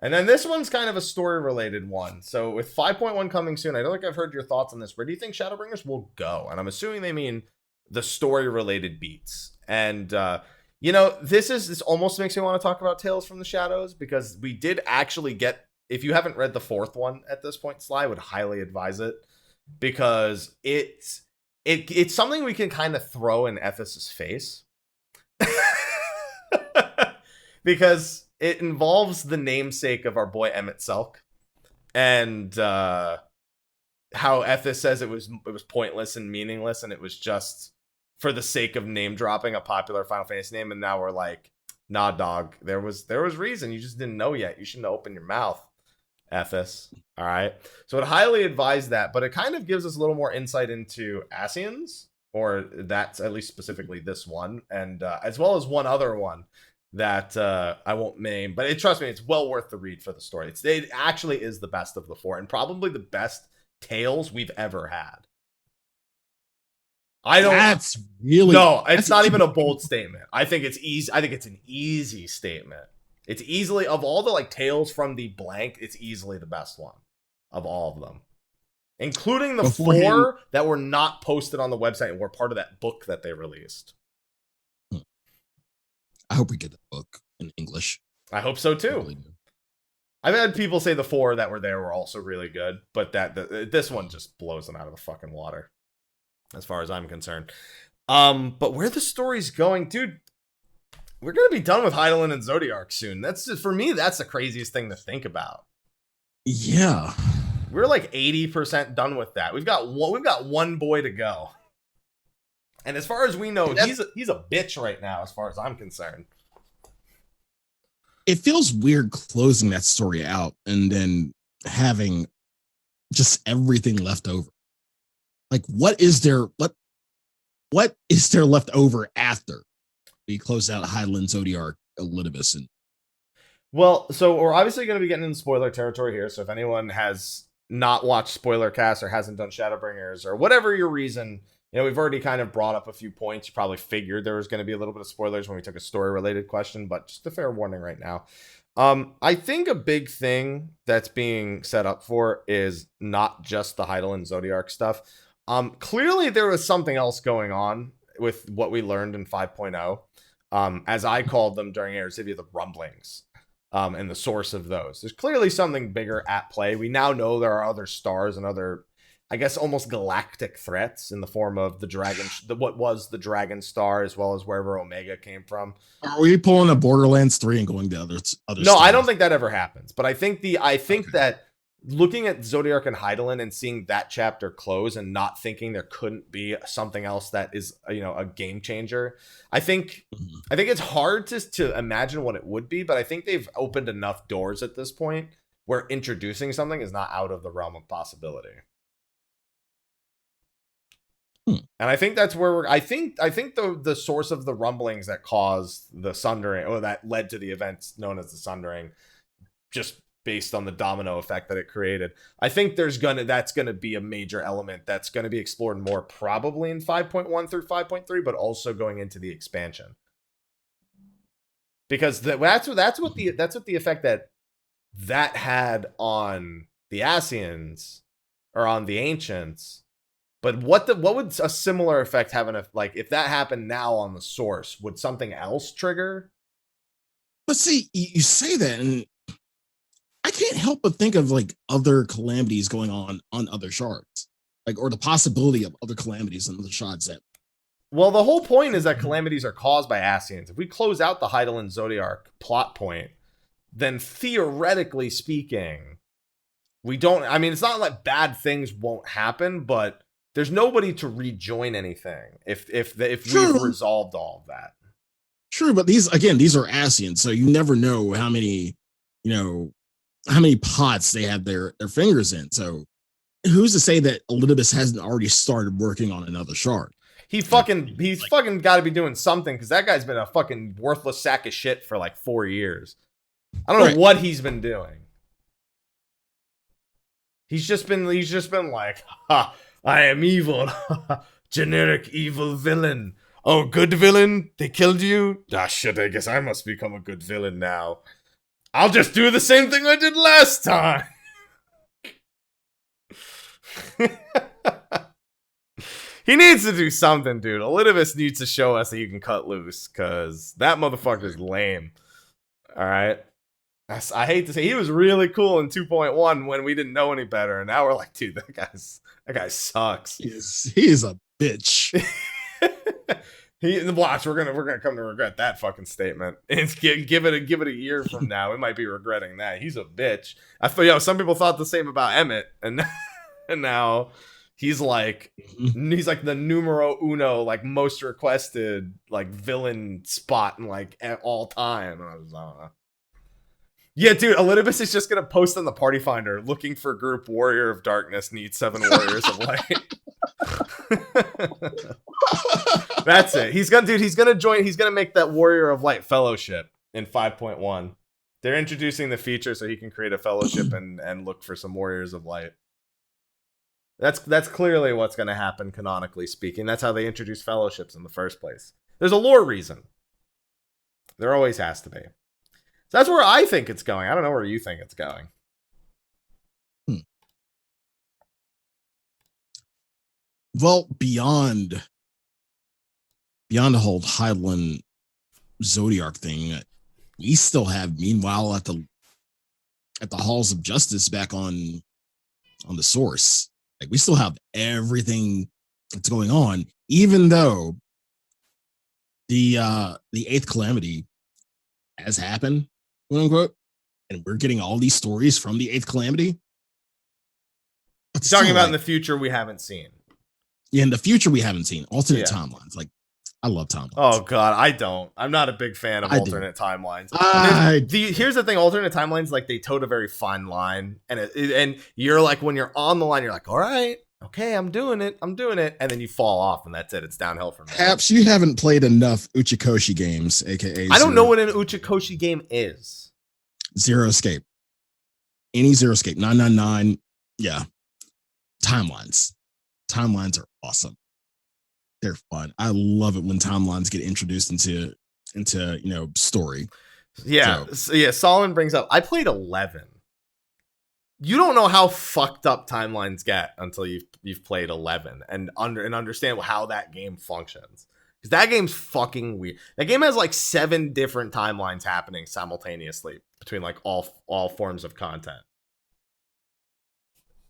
then this one's kind of a story related one. So with 5.1 coming soon, I don't think I've heard your thoughts on this. Where do you think Shadowbringers will go? And I'm assuming they mean the story related beats. And this almost makes me want to talk about Tales from the Shadows, because we did actually get, if you haven't read the 4th one at this point, Sly, I would highly advise it, because it's something we can kind of throw in Ethos's face. Because it involves the namesake of our boy Emmett Selk, and how Ethos says it was pointless and meaningless, and it was just for the sake of name dropping a popular Final Fantasy name. And now we're like, nah, dog, there was reason. You just didn't know yet. You shouldn't open your mouth, Ethos. All right. So I'd highly advise that, but it kind of gives us a little more insight into Ascians, or that's at least specifically this one, and as well as one other one that I won't name, but trust me, it's well worth the read for the story. It actually is the best of the 4, and probably the best Tales we've ever had. It's not even a bold statement. I think it's easy. I think it's an easy statement. It's easily, of all the like Tales from the blank, it's easily the best one of all of them, including the 4 that were not posted on the website and were part of that book that they released. I hope we get that book in English. I hope so I too. really do. I've had people say the 4 that were there were also really good, but this one just blows them out of the fucking water, as far as I'm concerned. But where the story's going, dude, we're gonna be done with Hydaelyn and Zodiark soon. That's just, for me, that's the craziest thing to think about. Yeah, We're like 80% done with that. We've got one boy to go, and as far as we know, he's a bitch right now, as far as I'm concerned. it feels weird closing that story out and then having just everything left over. Like, what is there left over after we close out Hydaelyn, Zodiark, Elidibus, and Well, so we're obviously going to be getting into spoiler territory here. So if anyone has not watched Spoiler Cast or hasn't done Shadowbringers or whatever your reason, we've already kind of brought up a few points. You probably figured there was going to be a little bit of spoilers when we took a story-related question, but just a fair warning right now. I think a big thing that's being set up for is not just the Hydaelyn Zodiark stuff. Clearly there was something else going on with what we learned in 5.0. As I called them during Erisivia, the rumblings. And the source of those. There's clearly something bigger at play. We now know there are other stars and other, I guess, almost galactic threats in the form of the dragon, what was the dragon star, as well as wherever Omega came from. are we pulling a Borderlands 3 and going to other No, stars? I don't think that ever happens. But I think that looking at Zodiark and Hydaelyn and seeing that chapter close and not thinking there couldn't be something else that is, a game changer. I think it's hard to imagine what it would be, but I think they've opened enough doors at this point where introducing something is not out of the realm of possibility. And I think that's where I think the source of the rumblings that caused the Sundering, or that led to the events known as the Sundering, just based on the domino effect that it created. I think that's gonna be a major element that's gonna be explored more probably in 5.1 through 5.3, but also going into the expansion. Because that's what the effect that had on the Ascians or on the Ancients. But what would a similar effect have if that happened now on the source? Would something else trigger? But see, you say that, and I can't help but think of other calamities going on other shards, or the possibility of other calamities on other shards. Well, the whole point is that calamities are caused by Ascians. If we close out the Hydaelyn Zodiark plot point, then theoretically speaking, we don't. I mean, it's not like bad things won't happen, but there's nobody to rejoin anything if we've resolved all of that. True, but these are Ascians, so you never know how many pots they have their fingers in. So who's to say that Elidibus hasn't already started working on another shard? He's fucking got to be doing something, because that guy's been a fucking worthless sack of shit for 4 years. I don't know what he's been doing. He's just been like, ha, I am evil. Generic evil villain. Oh, good villain? They killed you? Ah, shit, I guess I must become a good villain now. I'll just do the same thing I did last time. He needs to do something, dude. Elidibus needs to show us that you can cut loose, because that motherfucker's lame. All right? I hate to say, he was really cool in 2.1 when we didn't know any better, and now we're like, dude, that guy sucks. He's a bitch. Watch, we're gonna come to regret that fucking statement. And give it a year from now, we might be regretting that. He's a bitch. I feel some people thought the same about Emmett, and now he's like the numero uno, most requested villain spot in all time. I don't know. Yeah, dude, Elidibus is just gonna post on the Party Finder, looking for group Warrior of Darkness needs 7 Warriors of Light. That's it. He's gonna make that Warrior of Light fellowship in 5.1. They're introducing the feature so he can create a fellowship and look for some Warriors of Light. That's clearly what's gonna happen, canonically speaking. That's how they introduce fellowships in the first place. There's a lore reason. There always has to be. So that's where I think it's going. I don't know where you think it's going. Well, beyond the whole Hydaelyn Zodiark thing, we still have, meanwhile, at the halls of justice back on the source, like we still have everything that's going on, even though the eighth calamity has happened, quote unquote, and we're getting all these stories from the eighth calamity. Talking about in the future we haven't seen. Yeah, in the future we haven't seen alternate timelines. Like, I love timelines. Oh god, I don't. I'm not a big fan of alternate timelines. Here's the thing: alternate timelines, like, they tote a very fine line, and you're like, when you're on the line, you're like, all right, okay, I'm doing it, and then you fall off, and that's it. It's downhill from there. Perhaps you haven't played enough Uchikoshi games, aka I don't know what an Uchikoshi game is. Zero Escape. Any Zero Escape. 999. Yeah. Timelines are awesome. They're fun. I love it when timelines get introduced into story. Yeah. So Solomon brings up, I played 11. You don't know how fucked up timelines get until you've played 11 and understand how that game functions. Because that game's fucking weird. That game has like 7 different timelines happening simultaneously between like all forms of content.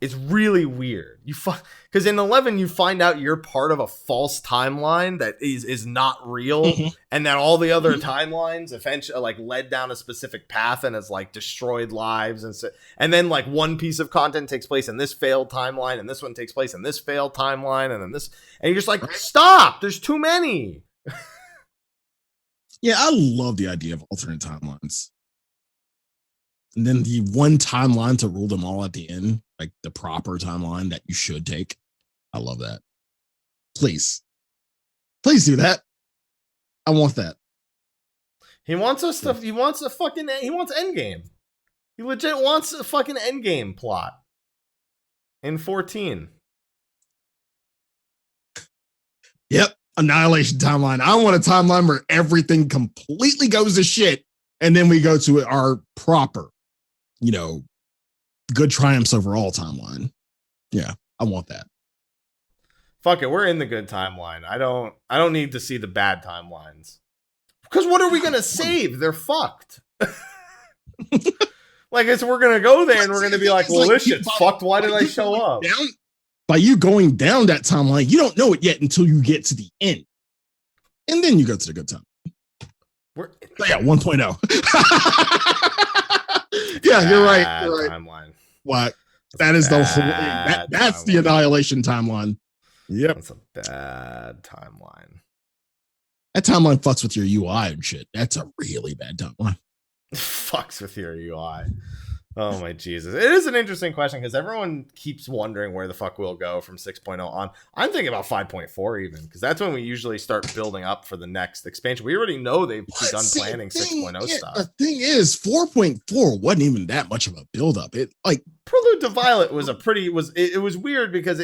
It's really weird. Because in 11 you find out you're part of a false timeline that is not real, and that all the other timelines eventually like led down a specific path and has like destroyed lives, and then like one piece of content takes place in this failed timeline, and this one takes place in this failed timeline, and then this, and you're just like, stop! There's too many. Yeah, I love the idea of alternate timelines. And then the one timeline to rule them all at the end, like the proper timeline that you should take. I love that. Please do that. I want that. He wants Endgame. He legit wants a fucking Endgame plot in 14. Yep. Annihilation timeline. I want a timeline where everything completely goes to shit, and then we go to our proper, good triumphs overall timeline. Yeah, I want that. Fuck it, we're in the good timeline. I don't need to see the bad timelines. Because what are we gonna save? They're fucked. Like, we're gonna go there and we're gonna be like, well, this shit's fucked. Why did I show up? By you going down that timeline, you don't know it yet until you get to the end. And then you go to the good time. Yeah, 1.0. Yeah, you're right. Timeline. What? That is the whole. That's the annihilation timeline. Yep. That's a bad timeline. That timeline fucks with your UI and shit. That's a really bad timeline. Fucks with your UI. Oh my Jesus. It is an interesting question because everyone keeps wondering where the fuck we'll go from 6.0 on. I'm thinking about 5.4 even, because that's when we usually start building up for the next expansion. We already know they've begun planning 6.0 stuff. The thing is, 4.4 wasn't even that much of a build-up. It like Prelude to Violet was it was weird because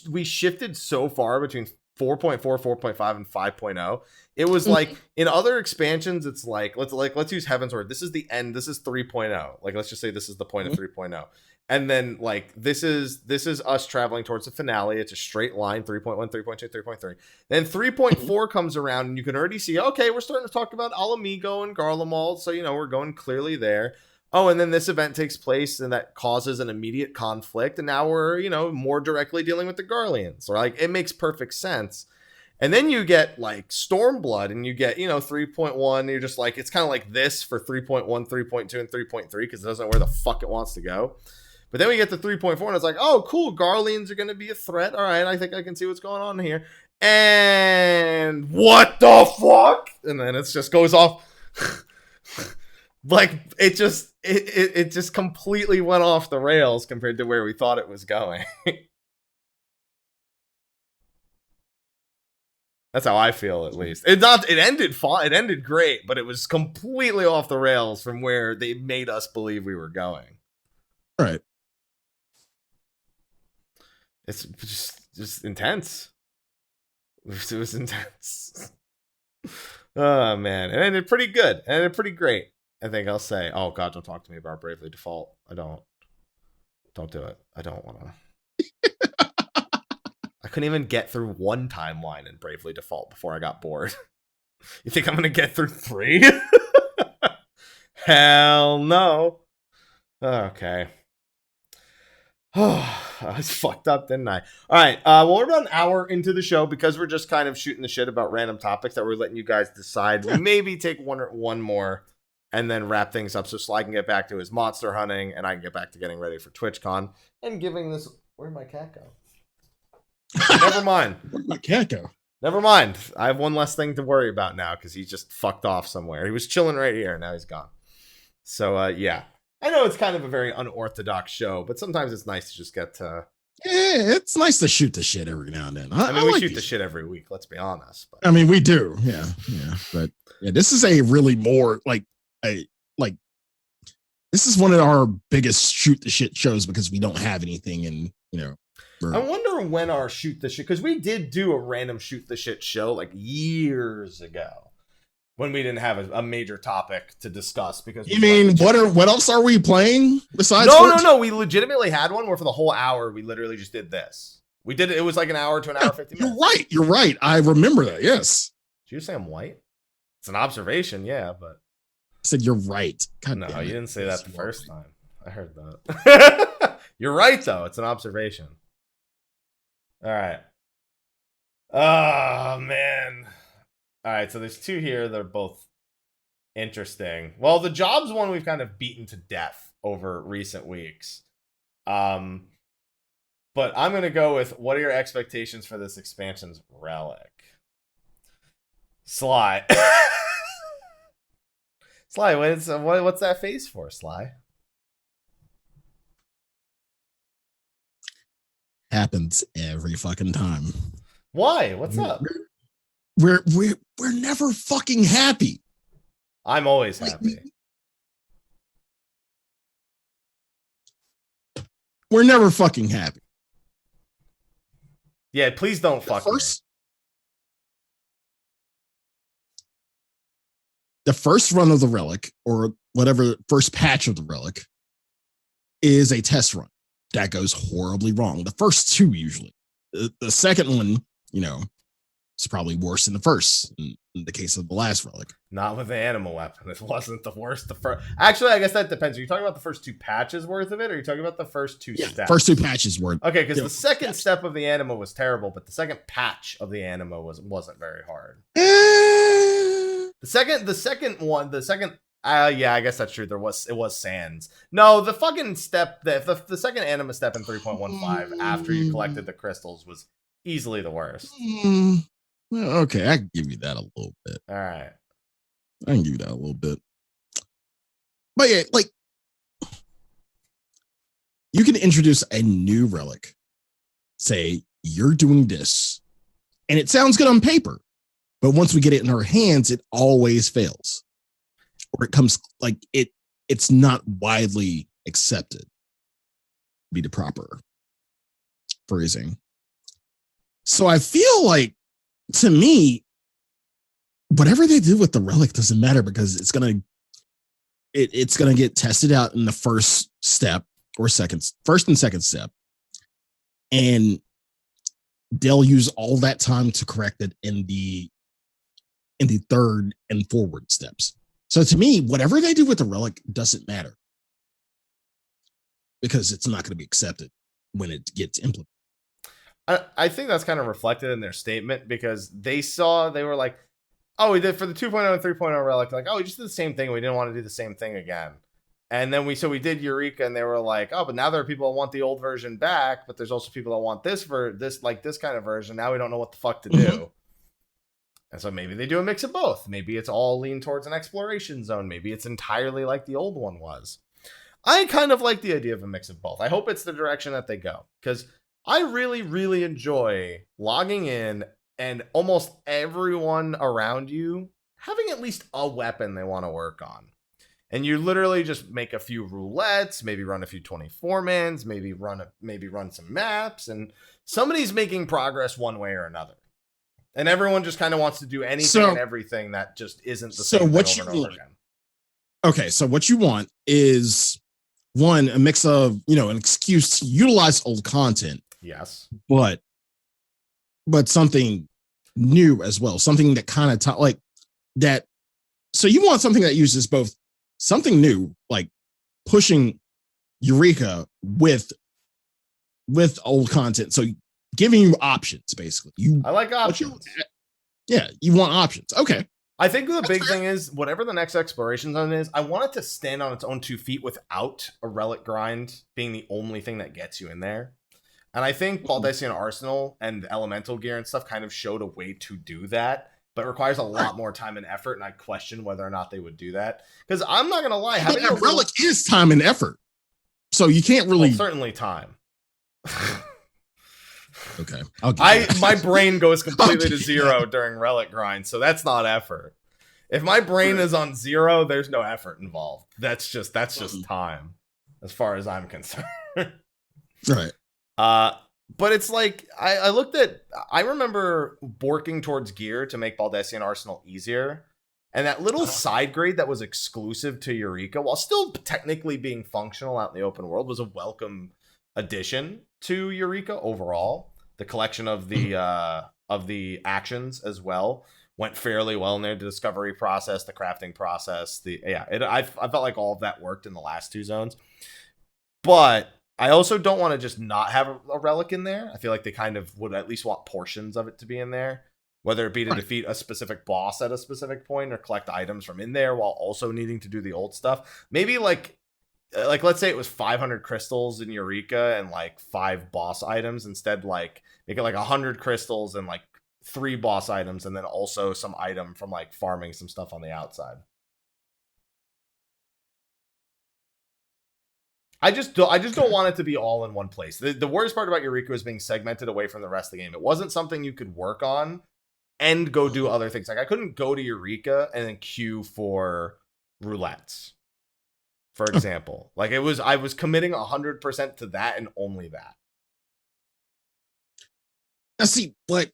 we shifted so far between 4.4, 4.5, and 5.0. It was like in other expansions, it's like let's use Heaven's Word. This is the end. This is 3.0. Like, let's just say this is the point of 3.0. And then like this is us traveling towards the finale. It's a straight line, 3.1, 3.2, 3.3. Then 3.4 comes around and you can already see, okay, we're starting to talk about Alamigo and Garlemald. So, we're going clearly there. Oh, and then this event takes place and that causes an immediate conflict. And now we're, more directly dealing with the Garleans. Or like, it makes perfect sense. And then you get like Stormblood and you get, 3.1. You're just like, it's kind of like this for 3.1, 3.2, and 3.3 because it doesn't know where the fuck it wants to go. But then we get to 3.4 and it's like, oh, cool. Garleans are going to be a threat. All right. I think I can see what's going on here. And what the fuck? And then it just goes off. Like, it just completely went off the rails compared to where we thought it was going. That's how I feel, at least. It ended fine. It ended great, but it was completely off the rails from where they made us believe we were going. Right. It's just intense. It was intense. Oh, man. It ended pretty good. It ended pretty great. I think I'll say, oh god, don't talk to me about Bravely Default. Don't do it. I don't want to. I couldn't even get through one timeline in Bravely Default before I got bored. You think I'm gonna get through 3? Hell no. Okay. I was fucked up, didn't I? All right. Well, we're about an hour into the show because we're just kind of shooting the shit about random topics that we're letting you guys decide. We maybe take one more and then wrap things up so Sly can get back to his monster hunting and I can get back to getting ready for TwitchCon and giving this. Where'd my cat go? Never mind. Where'd my cat go? Never mind. I have one less thing to worry about now because he just fucked off somewhere. He was chilling right here and now he's gone. So, yeah. I know it's kind of a very unorthodox show, but sometimes it's nice to just get to... Yeah, it's nice to shoot the shit every now and then. I mean, we shoot the shit every week, let's be honest. But. I mean, we do. Yeah. But yeah, this is a really more this is one of our biggest shoot the shit shows because we don't have anything in, I wonder when our shoot the shit, because we did do a random shoot the shit show like years ago. When we didn't have a major topic to discuss, because you mean what else are we playing besides? No. We legitimately had one where for the whole hour we literally just did this. We did it. It was like an hour to an hour 50 minutes. You're right. I remember that. Yes. Did you say I'm white? It's an observation, yeah, but I said you're right. God no, you didn't say that the first time. I heard that. You're right though. It's an observation. All right. Oh man. All right, so there's two here that are both interesting. Well, the jobs one we've kind of beaten to death over recent weeks. But I'm going to go with, what are your expectations for this expansion's relic? Sly. Sly, what's that face for, Sly? Happens every fucking time. Why? What's up? We're never fucking happy. I'm always happy. We're never fucking happy. Yeah, please don't fuck me. The first run of the relic, or whatever, first patch of the relic, is a test run. That goes horribly wrong. The first two, usually. The second one, it's probably worse than the first in the case of the last relic. Not with the animal weapon. It wasn't the worst. Actually, I guess that depends. Are you talking about the first two patches worth of it, or are you talking about the first two steps? First two patches worth. Okay, because the second step of the anima was terrible, but the second patch of the anima wasn't very hard. The second yeah, I guess that's true. It was sands. No, the fucking step, the second anima step in 3.15 after you collected the crystals was easily the worst. Okay, I can give you that a little bit. All right. I can give you that a little bit. But yeah, you can introduce a new relic. Say, you're doing this. And it sounds good on paper. But once we get it in our hands, it always fails. Or it comes it's not widely accepted. Be the proper phrasing. So I feel like, to me, whatever they do with the relic doesn't matter because it's gonna get tested out in the first step or first and second step, and they'll use all that time to correct it in the third and forward steps. So to me, whatever they do with the relic doesn't matter because it's not going to be accepted when it gets implemented. I think that's kind of reflected in their statement because they were like, oh, we did for the 2.0 and 3.0 relic, like, oh, we just did the same thing. We didn't want to do the same thing again. And then we did Eureka, and they were like, oh, but now there are people that want the old version back, but there's also people that want this kind of version. Now we don't know what the fuck to do. Mm-hmm. And so maybe they do a mix of both. Maybe it's all lean towards an exploration zone. Maybe it's entirely like the old one was. I kind of like the idea of a mix of both. I hope it's the direction that they go because I really, really enjoy logging in and almost everyone around you having at least a weapon they want to work on. And you literally just make a few roulettes, maybe run a few 24-mans, maybe run some maps, and somebody's making progress one way or another. And everyone just kind of wants to do anything and everything that just isn't the same thing over and over again. Okay, so what you want is, one, a mix of, an excuse to utilize old content. Yes. But something new as well. Something that kind of that. So you want something that uses both something new, like pushing Eureka with old content. So giving you options, basically. I like options. You want options. Okay. I think the big thing is, whatever the next exploration zone is, I want it to stand on its own 2 feet without a relic grind being the only thing that gets you in there. And I think Baldesion Arsenal and Elemental gear and stuff kind of showed a way to do that, but it requires a lot more time and effort, and I question whether or not they would do that. Because I'm not going to lie, having a relic is time and effort. So you can't really... Well, certainly time. Okay. My brain goes completely to 0 during relic grind, so that's not effort. If my brain is on 0, there's no effort involved. That's just time, as far as I'm concerned. Right. But it's like I remember borking towards gear to make Baldesion Arsenal easier, and that little side grade that was exclusive to Eureka, while still technically being functional out in the open world, was a welcome addition to Eureka overall. The collection of the actions as well went fairly well in there. The discovery process, the crafting process, I felt like all of that worked in the last 2 zones. But I also don't want to just not have a relic in there. I feel like they kind of would at least want portions of it to be in there, whether it be to defeat a specific boss at a specific point or collect items from in there while also needing to do the old stuff. Maybe like let's say it was 500 crystals in Eureka and like 5 boss items. Instead, like make it like 100 crystals and like 3 boss items, and then also some item from like farming some stuff on the outside. I just don't want it to be all in one place. The worst part about Eureka is being segmented away from the rest of the game. It wasn't something you could work on and go do other things. Like I couldn't go to Eureka and then queue for roulettes, for example. Like I was committing 100% to that and only that. Now see, like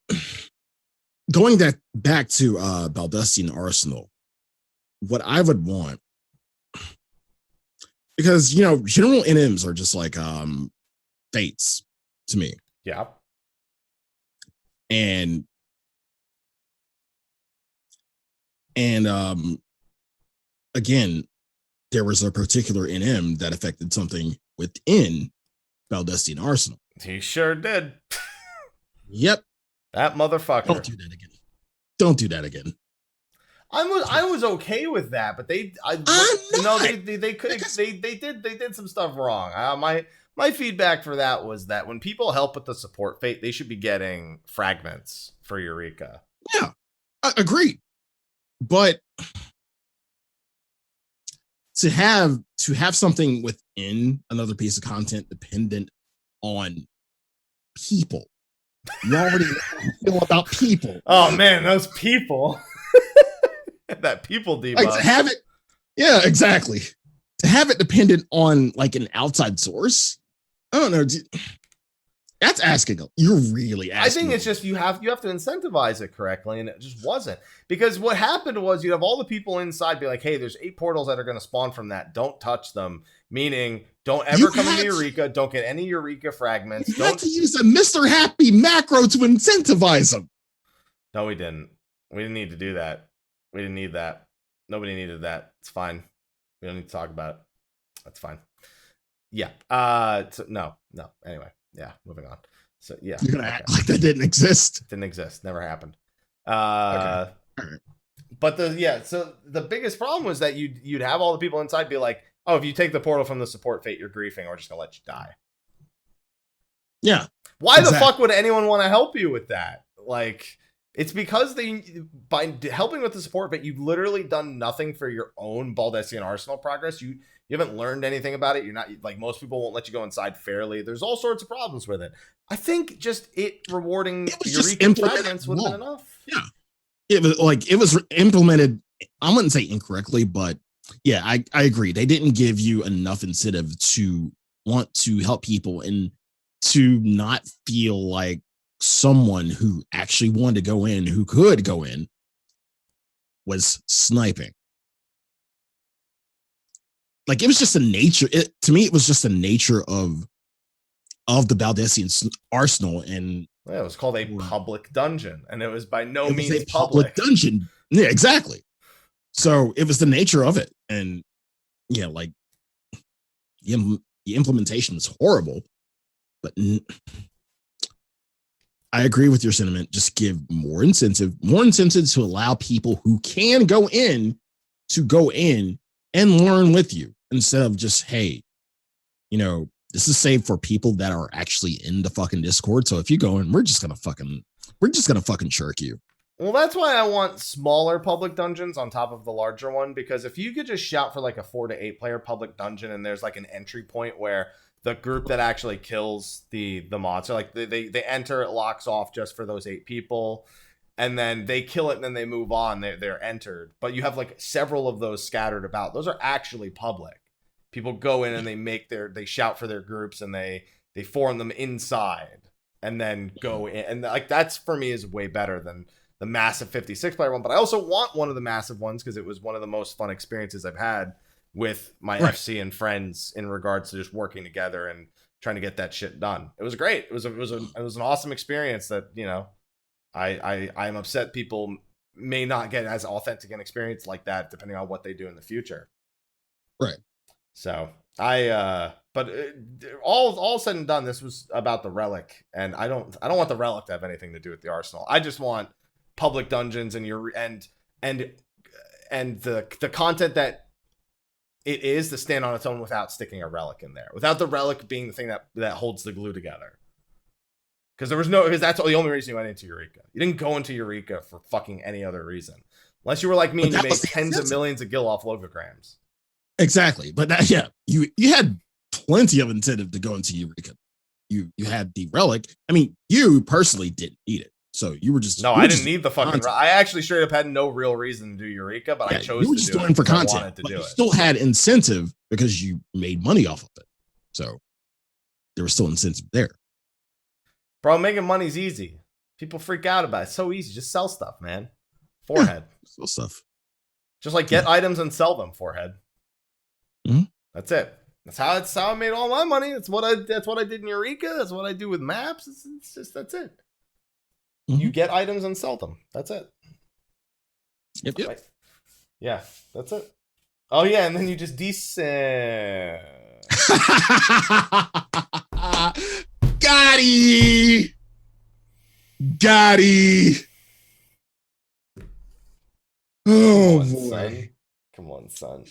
going back to Baldesion Arsenal, what I would want, because general NMs are just like fates to me. Yeah. And again, there was a particular NM that affected something within Baldesion Arsenal. He sure did. Yep. That motherfucker. Don't do that again. Don't do that again. I was okay with that, but they did some stuff wrong. My feedback for that was that when people help with the support fate, they should be getting fragments for Eureka. Yeah, I agree. But to have something within another piece of content dependent on people, you already feel about people. Oh man, those people. That people debuff. Like to have it, yeah, exactly. To have it dependent on like an outside source, I don't know. That's asking. You're really asking. I think it's just you have to incentivize it correctly, and it just wasn't. Because what happened was you'd have all the people inside be like, "Hey, there's 8 portals that are going to spawn from that. Don't touch them." Meaning, don't ever come into Eureka. Don't get any Eureka fragments. You have to use a Mr. Happy macro to incentivize them. No, we didn't. We didn't need to do that. We didn't need that. Nobody needed that. It's fine. We don't need to talk about it. That's fine. Yeah. No. Anyway. Yeah. Moving on. So yeah. You're gonna act like that didn't exist. It didn't exist. Never happened. Okay. All right. But so the biggest problem was that you'd have all the people inside be like, oh, if you take the portal from the support fate, you're griefing. We're just gonna let you die. Yeah. Why the fuck would anyone want to help you with that? Like, it's because by helping with the support, but you've literally done nothing for your own Baldesion Arsenal progress. You haven't learned anything about it. You're not like most people won't let you go inside fairly. There's all sorts of problems with it. I think just rewarding Eureka fragments would have been enough. Yeah, it was implemented. I wouldn't say incorrectly, but yeah, I agree. They didn't give you enough incentive to want to help people and to not feel like someone who actually wanted to go in, who could go in, was sniping. Like it was just a nature. To me, it was just a nature of the Baldesion Arsenal, and yeah, it was called a public dungeon, and it was by no means a public dungeon. Yeah, exactly. So it was the nature of it, and yeah, like the implementation is horrible, but I agree with your sentiment. Just give more incentives to allow people who can go in to go in and learn with you instead of just, hey, this is saved for people that are actually in the fucking Discord. So if you go in, we're just gonna fucking shirk you. Well, that's why I want smaller public dungeons on top of the larger one, because if you could just shout for like a 4 to 8 player public dungeon and there's like an entry point where the group that actually kills the monster, like they enter, it locks off just for those 8 people, and then they kill it and then they move on, they're entered. But you have like several of those scattered about. Those are actually public. People go in and they shout for their groups and they form them inside and then go in. And like that's for me is way better than the massive 56 player one. But I also want one of the massive ones because it was one of the most fun experiences I've had with my FC and friends in regards to just working together and trying to get that shit done. It was great. It was an awesome experience that, I'm upset people may not get as authentic an experience like that depending on what they do in the future. Right. So but all said and done, this was about the relic, and I don't want the relic to have anything to do with the arsenal. I just want public dungeons and the content that it is to stand on its own without sticking a relic in there, without the relic being the thing that holds the glue together. Because that's the only reason you went into Eureka. You didn't go into Eureka for fucking any other reason, unless you were like me and you made tens of millions of Gil off logograms. Exactly, but you had plenty of incentive to go into Eureka. You had the relic. I mean, you personally didn't need it, so you were just I didn't need the fucking. I actually straight up had no real reason to do Eureka, but I chose to do it for content. I wanted to do it. Still had incentive because you made money off of it, so there was still incentive there. Bro, making money's easy. People freak out about it. It's so easy. Just sell stuff, man. Forehead. Sell stuff. Just like get items and sell them. Forehead. Mm-hmm. That's it. That's how I made all my money. That's what I did in Eureka. That's what I do with maps. It's just that's it. Mm-hmm. You get items and sell them. That's it. Yep. Right. Yeah, that's it. Oh yeah, and then you just descend. Got it. Oh boy. Come on, son.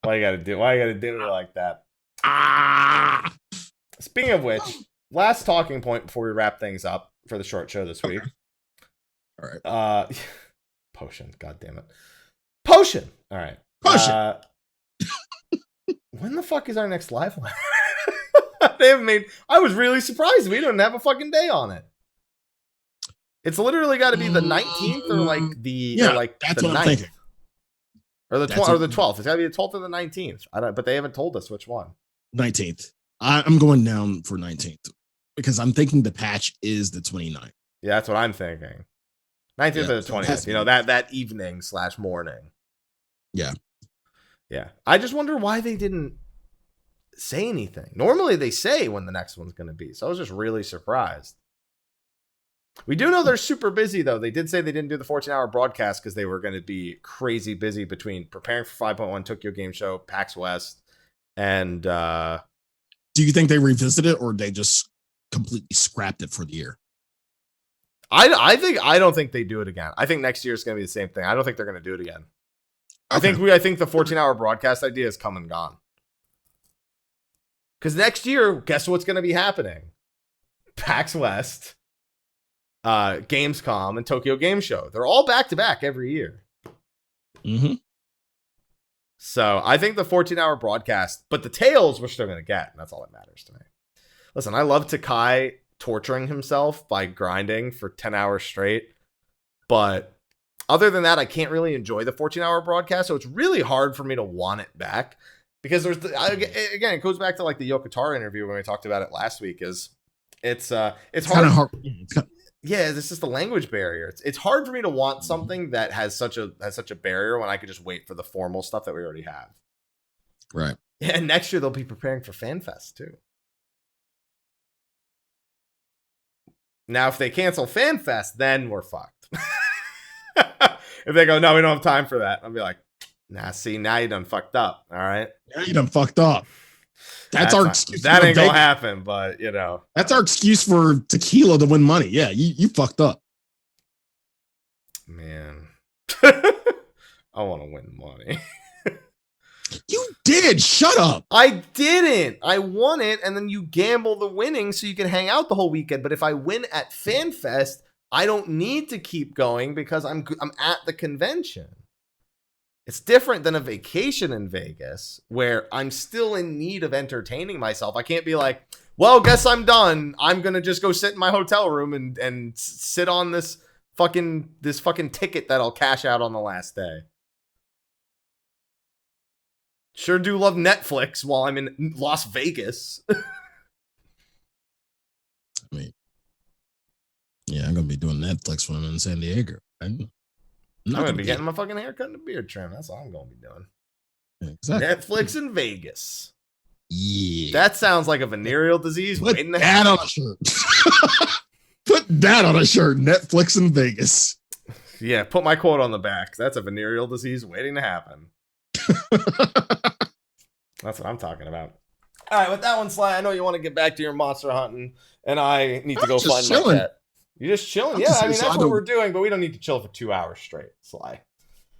Why you gotta do it like that? Speaking of which, last talking point before we wrap things up for the short show this week. All right. Potion. God damn it. Potion. All right. Potion. When the fuck is our next live line? They haven't made. I was really surprised we don't have a fucking day on it. It's literally got to be the 19th or like the that's the what 9th. I'm thinking. Or the 12th. It's got to be the 12th or the 19th. But they haven't told us which one. 19th. I'm going down for 19th because I'm thinking the patch is the 29th. Yeah, that's what I'm thinking. 19th or the 20th. That evening / morning. Yeah. Yeah. I just wonder why they didn't say anything. Normally they say when the next one's going to be. So I was just really surprised. We do know they're super busy, though. They did say they didn't do the 14-hour broadcast because they were going to be crazy busy between preparing for 5.1 Tokyo Game Show, PAX West, and... Do you think they revisited it or they just completely scrapped it for the year? I don't think they do it again. I think next year is going to be the same thing. I don't think they're going to do it again. Okay. I think the 14-hour broadcast idea is come and gone. Because next year, guess what's going to be happening? PAX West, Gamescom, and Tokyo Game Show. They're all back-to-back every year. Mm-hmm. So I think the 14-hour broadcast, but the tales we're still going to get, and that's all that matters to me. Listen, I love Takai torturing himself by grinding for 10 hours straight, but other than that, I can't really enjoy the 14-hour broadcast, so it's really hard for me to want it back, because again, it goes back to like the Yokotaro interview when we talked about it last week, is it's hard. Kind of hard. Yeah, this is the language barrier. It's hard for me to want something that has such a barrier when I could just wait for the formal stuff that we already have. Right. Yeah, and next year they'll be preparing for FanFest too. Now, if they cancel FanFest, then we're fucked. If they go, no, we don't have time for that, I'll be like, Nah, see, now you done fucked up. All right. Now you done fucked up. That's our excuse. That ain't gonna happen, but you know. That's our excuse for tequila to win money. Yeah, you fucked up. Man. I want to win money. You did. Shut up. I didn't. I won it, and then you gamble the winnings so you can hang out the whole weekend. But if I win at FanFest, I don't need to keep going because I'm at the convention. It's different than a vacation in Vegas where I'm still in need of entertaining myself. I can't be like, well, guess I'm done. I'm going to just go sit in my hotel room and sit on this fucking ticket that I'll cash out on the last day. Sure do love Netflix while I'm in Las Vegas. I mean, yeah, I'm going to be doing Netflix when I'm in San Diego. I'm going to be getting my fucking haircut and a beard trim. That's all I'm going to be doing. Exactly. Netflix in Vegas. Yeah. That sounds like a venereal disease. Put that on a shirt. Put that on a shirt. Netflix in Vegas. Yeah, put my quote on the back. That's a venereal disease waiting to happen. That's what I'm talking about. All right, with that one, Sly, I know you want to get back to your monster hunting, and I need to go find my cat. You're just chilling? Yeah, I mean, that's what we're doing, but we don't need to chill for 2 hours straight, Sly.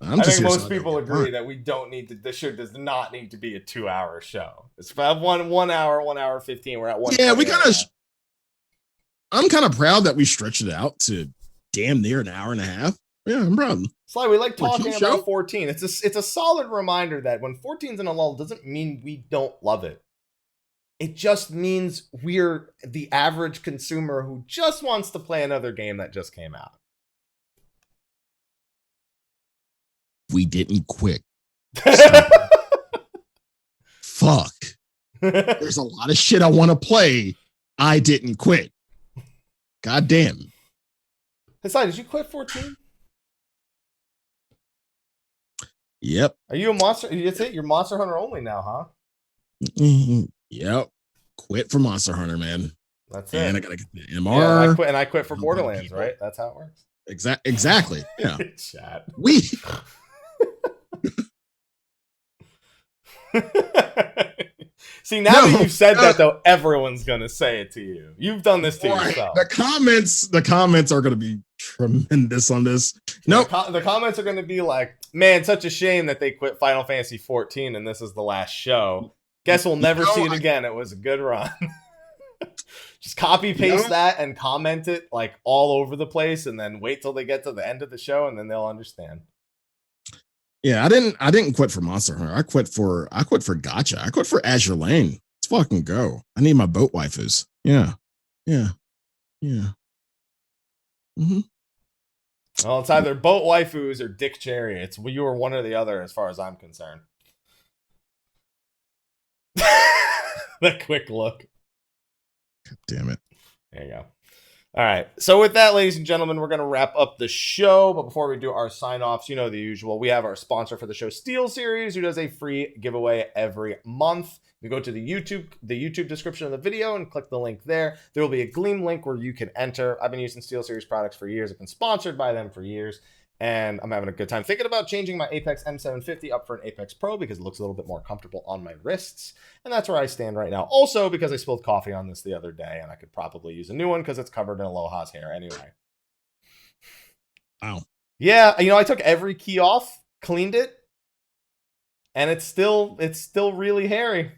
I think most people agree that we don't need to. This show does not need to be a 2-hour show. It's about 1 hour, 1 hour 15. We're at 1. Yeah, we kind of. I'm kind of proud that we stretched it out to damn near an hour and a half. Yeah, I'm proud. Sly, we like talking about 14. It's a solid reminder that when 14's in a lull doesn't mean we don't love it. It just means we're the average consumer who just wants to play another game that just came out. We didn't quit. Fuck. There's a lot of shit I want to play. I didn't quit. God damn. Hey, Sly, did you quit 14? Yep. Are you a monster? That's it? You're Monster Hunter only now, huh? Mm-hmm. Yep. Quit for Monster Hunter, man. That's it. And I gotta get the MR. Yeah, I quit for Borderlands, right? That's how it works. Exactly. Yeah. Chat. See, now that you've said that, though, everyone's gonna say it to you. You've done this to yourself. The comments are gonna be tremendous on this. No, the comments are gonna be like, "Man, such a shame that they quit Final Fantasy 14, and this is the last show. Guess we'll never see it again. It was a good run." Just copy paste that and comment it like all over the place, and then wait till they get to the end of the show, and then they'll understand. Yeah, I didn't quit for Monster Hunter. I quit for Gacha. I quit for Azure Lane. Let's fucking go. I need my boat waifus. Yeah. Mm-hmm. Well, it's either boat waifus or dick chariots. You were one or the other, as far as I'm concerned. That quick look. God damn it. There you go. All right. So with that, ladies and gentlemen, we're going to wrap up the show. But before we do our sign-offs, you know the usual. We have our sponsor for the show, Steel Series, who does a free giveaway every month. You go to the YouTube description of the video and click the link there. There will be a Gleam link where you can enter. I've been using Steel Series products for years. I've been sponsored by them for years. And I'm having a good time thinking about changing my Apex M750 up for an Apex Pro because it looks a little bit more comfortable on my wrists. And that's where I stand right now. Also, because I spilled coffee on this the other day, and I could probably use a new one because it's covered in Aloha's hair anyway. Wow. Yeah, I took every key off, cleaned it, and it's still really hairy.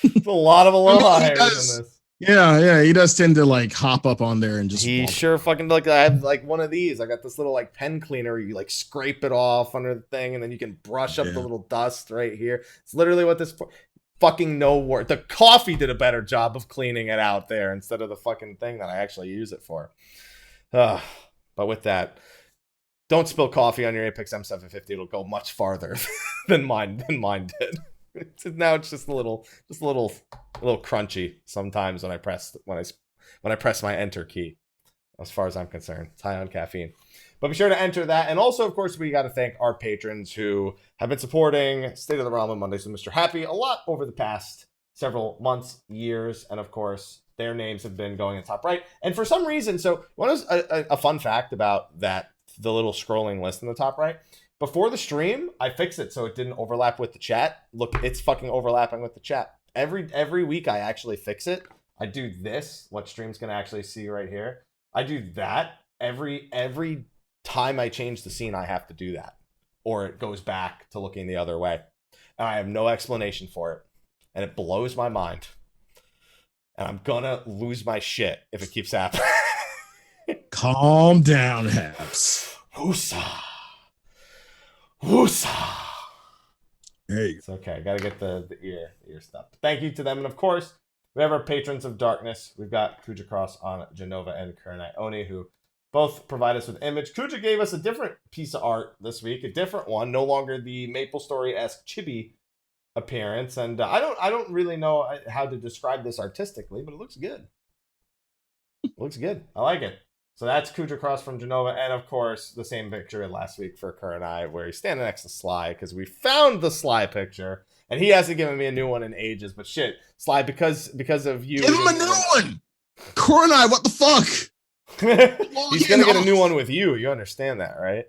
There's a lot of Aloha hairs in this. Yeah, he does tend to like hop up on there and just. He sure fucking I have like one of these. I got this little like pen cleaner. You like scrape it off under the thing, and then you can brush up the little dust right here. It's literally what this fucking the coffee did a better job of cleaning it out there instead of the fucking thing that I actually use it for. But with that, don't spill coffee on your Apex M750. It'll go much farther than mine did. Now it's just a little crunchy sometimes when I press my enter key. As far as I'm concerned, it's high on caffeine. But be sure to enter that, and also, of course, we got to thank our patrons who have been supporting State of the Realm on Mondays with Mr. Happy a lot over the past several months, years, and of course, their names have been going in top right. And for some reason, so one is a fun fact about that, the little scrolling list in the top right. before the stream, I fixed it so it didn't overlap with the chat. Look, it's fucking overlapping with the chat. Every week I actually fix it. I do this, what stream's gonna actually see right here. I do that every time I change the scene. I have to do that, or it goes back to looking the other way, and I have no explanation for it, and it blows my mind, and I'm gonna lose my shit if it keeps happening. Calm down, Habs. Woosa. Woosa. Hey, It's okay. I gotta get the ear stuff. Thank you to them, and of course, we have our patrons of darkness. We've got Khuja Cross on Jenova and Kurenai Oni, who both provide us with image. Khuja gave us a different piece of art this week, a different one, no longer the Maple Story-esque chibi appearance, and I don't really know how to describe this artistically, but it looks good. It looks good. I like it. So that's Khuja Cross from Jenova, and of course, the same picture last week for Kurenai, where he's standing next to Sly, because we found the Sly picture, and he hasn't given me a new one in ages, but shit, Sly, because of you... Give him a new one! Kurenai, what the fuck? He's gonna get a new one with you, you understand that, right?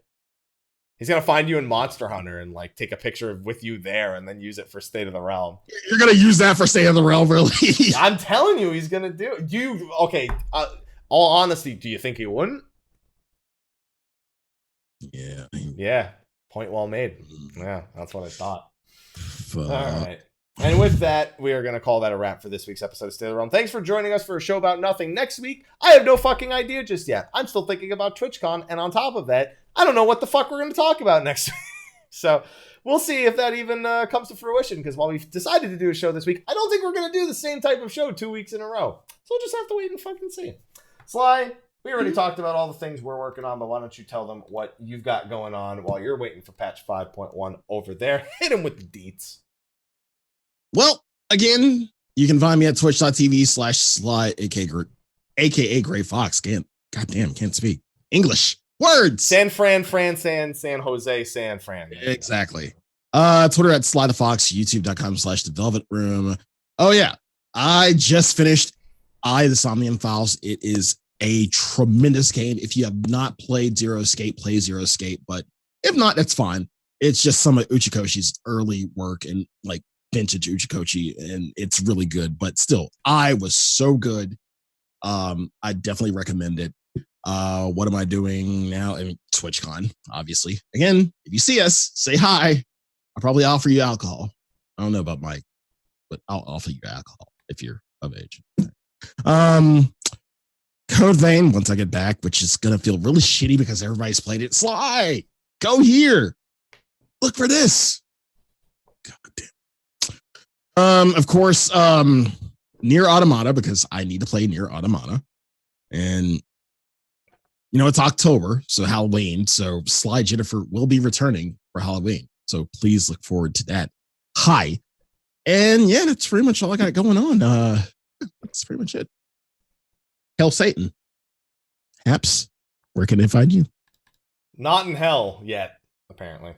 He's gonna find you in Monster Hunter and, like, take a picture with you there, and then use it for State of the Realm. You're gonna use that for State of the Realm, really? I'm telling you, he's gonna do it. Okay, all honesty, do you think he wouldn't? Yeah. Yeah. Point well made. Yeah, that's what I thought. Fuck. All right. And with that, we are going to call that a wrap for this week's episode of State of the Realm. Thanks for joining us for a show about nothing. Next week, I have no fucking idea just yet. I'm still thinking about TwitchCon, and on top of that, I don't know what the fuck we're going to talk about next week. So we'll see if that even comes to fruition, because while we've decided to do a show this week, I don't think we're going to do the same type of show 2 weeks in a row. So we'll just have to wait and fucking see. Sly, we already talked about all the things we're working on, but why don't you tell them what you've got going on while you're waiting for patch 5.1 over there? Hit him with the deets. Well, again, you can find me at twitch.tv/Sly, aka Gray Fox. Goddamn, can't speak English. Words. San Fran, San Jose, San Fran. Exactly. Twitter at Slythefox, youtube.com/thevelvetroom. Oh, yeah. I just finished the Somnium Files. It is a tremendous game. If you have not played Zero Escape, play Zero Escape. But if not, that's fine. It's just some of Uchikoshi's early work and like vintage Uchikoshi, and it's really good. But still, I was so good. I definitely recommend it. What am I doing now? I mean, TwitchCon, obviously. Again, if you see us, say hi. I'll probably offer you alcohol. I don't know about Mike, but I'll offer you alcohol if you're of age. Code Vein, once I get back, which is gonna feel really shitty because everybody's played it. Sly, go here. Look for this. God damn. Of course, Nier Automata, because I need to play Nier Automata. And you know, it's October, so Halloween. So Sly Jennifer will be returning for Halloween. So please look forward to that. Hi. And yeah, that's pretty much all I got going on. That's pretty much it. Hail Satan. Haps, where can they find you? Not in hell yet, apparently.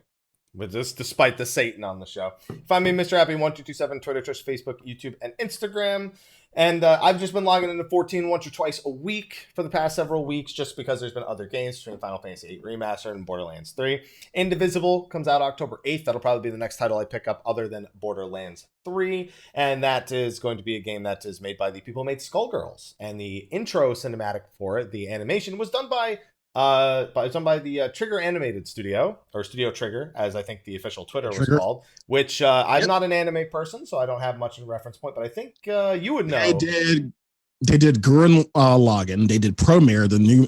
But just despite the Satan on the show. Find me Mr. Happy1227, Twitter, Twitch, Facebook, YouTube, and Instagram. And I've just been logging into 14 once or twice a week for the past several weeks, just because there's been other games between Final Fantasy VIII Remastered and Borderlands 3. Indivisible comes out October 8th. That'll probably be the next title I pick up other than Borderlands 3. And that is going to be a game that is made by the people who made Skullgirls. And the intro cinematic for it, the animation, was done by the Trigger Animated Studio, or Studio Trigger, as I think the official Twitter was called, which I'm not an anime person, so I don't have much of a reference point, but I think you would know. They did Gurren Lagann. They did Promare, the new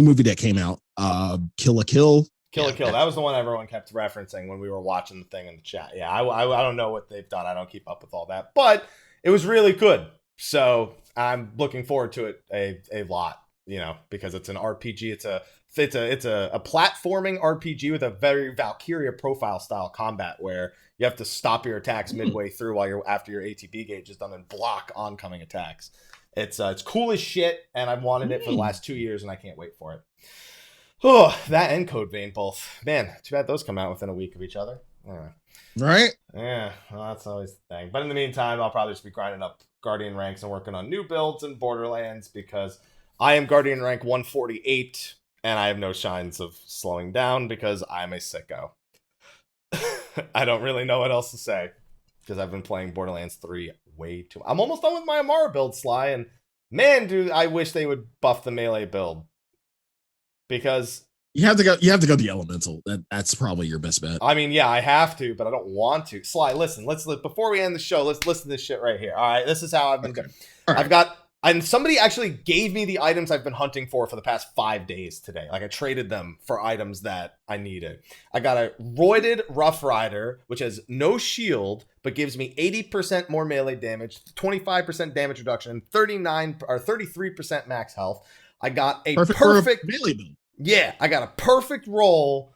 movie that came out, Kill la Kill. Kill la Kill. That was the one everyone kept referencing when we were watching the thing in the chat. Yeah, I don't know what they've done. I don't keep up with all that, but it was really good. So I'm looking forward to it a lot. You know, because it's an RPG, it's a platforming RPG with a very Valkyria profile style combat where you have to stop your attacks midway through after your ATB gauge is done and block oncoming attacks. It's cool as shit, and I've wanted it for the last 2 years, and I can't wait for it. Oh, that and Code Vein both. Man, too bad those come out within a week of each other. Right? Yeah, well, that's always the thing. But in the meantime, I'll probably just be grinding up Guardian ranks and working on new builds in Borderlands, because I am Guardian rank 148 and I have no signs of slowing down because I'm a sicko. I don't really know what else to say because I've been playing Borderlands 3 way too much. I'm almost done with my Amara build, Sly, and man, dude, I wish they would buff the melee build because you have to go the Ellentill. That's probably your best bet. I mean, yeah, I have to, but I don't want to. Sly, listen, let's before we end the show, let's listen to this shit right here. All right, this is how I've been going. Right. I've got, and somebody actually gave me the items I've been hunting for the past 5 days today. Like I traded them for items that I needed. I got a roided Rough Rider, which has no shield, but gives me 80% more melee damage, 25% damage reduction, 33% max health. I got a perfect melee build. Yeah, I got a perfect roll.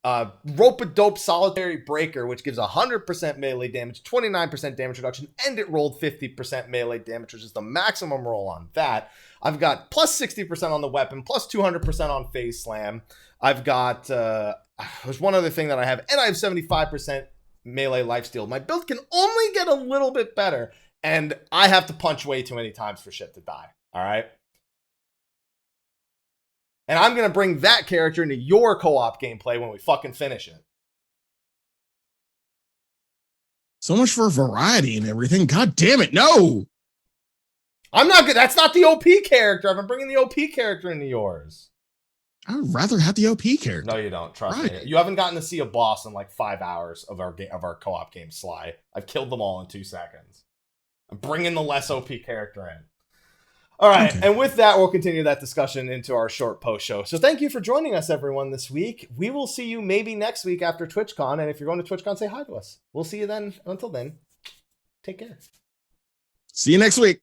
Rope-a-dope Solitary Breaker, which gives 100% melee damage, 29% damage reduction, and it rolled 50% melee damage, which is the maximum roll on that. I've got plus 60% on the weapon, plus 200% on Phase Slam. I've got, there's one other thing that I have, and I have 75% melee lifesteal. My build can only get a little bit better, and I have to punch way too many times for shit to die, all right? And I'm going to bring that character into your co-op gameplay when we fucking finish it. So much for variety and everything. God damn it, no! I'm not good. That's not the OP character. I've been bringing the OP character into yours. I would rather have the OP character. No, you don't. Trust me. You haven't gotten to see a boss in like 5 hours of our co-op game, Sly. I've killed them all in 2 seconds. I'm bringing the less OP character in. All right, okay. And with that, we'll continue that discussion into our short post show. So thank you for joining us, everyone, this week. We will see you maybe next week after TwitchCon, and if you're going to TwitchCon, say hi to us. We'll see you then. Until then, take care. See you next week.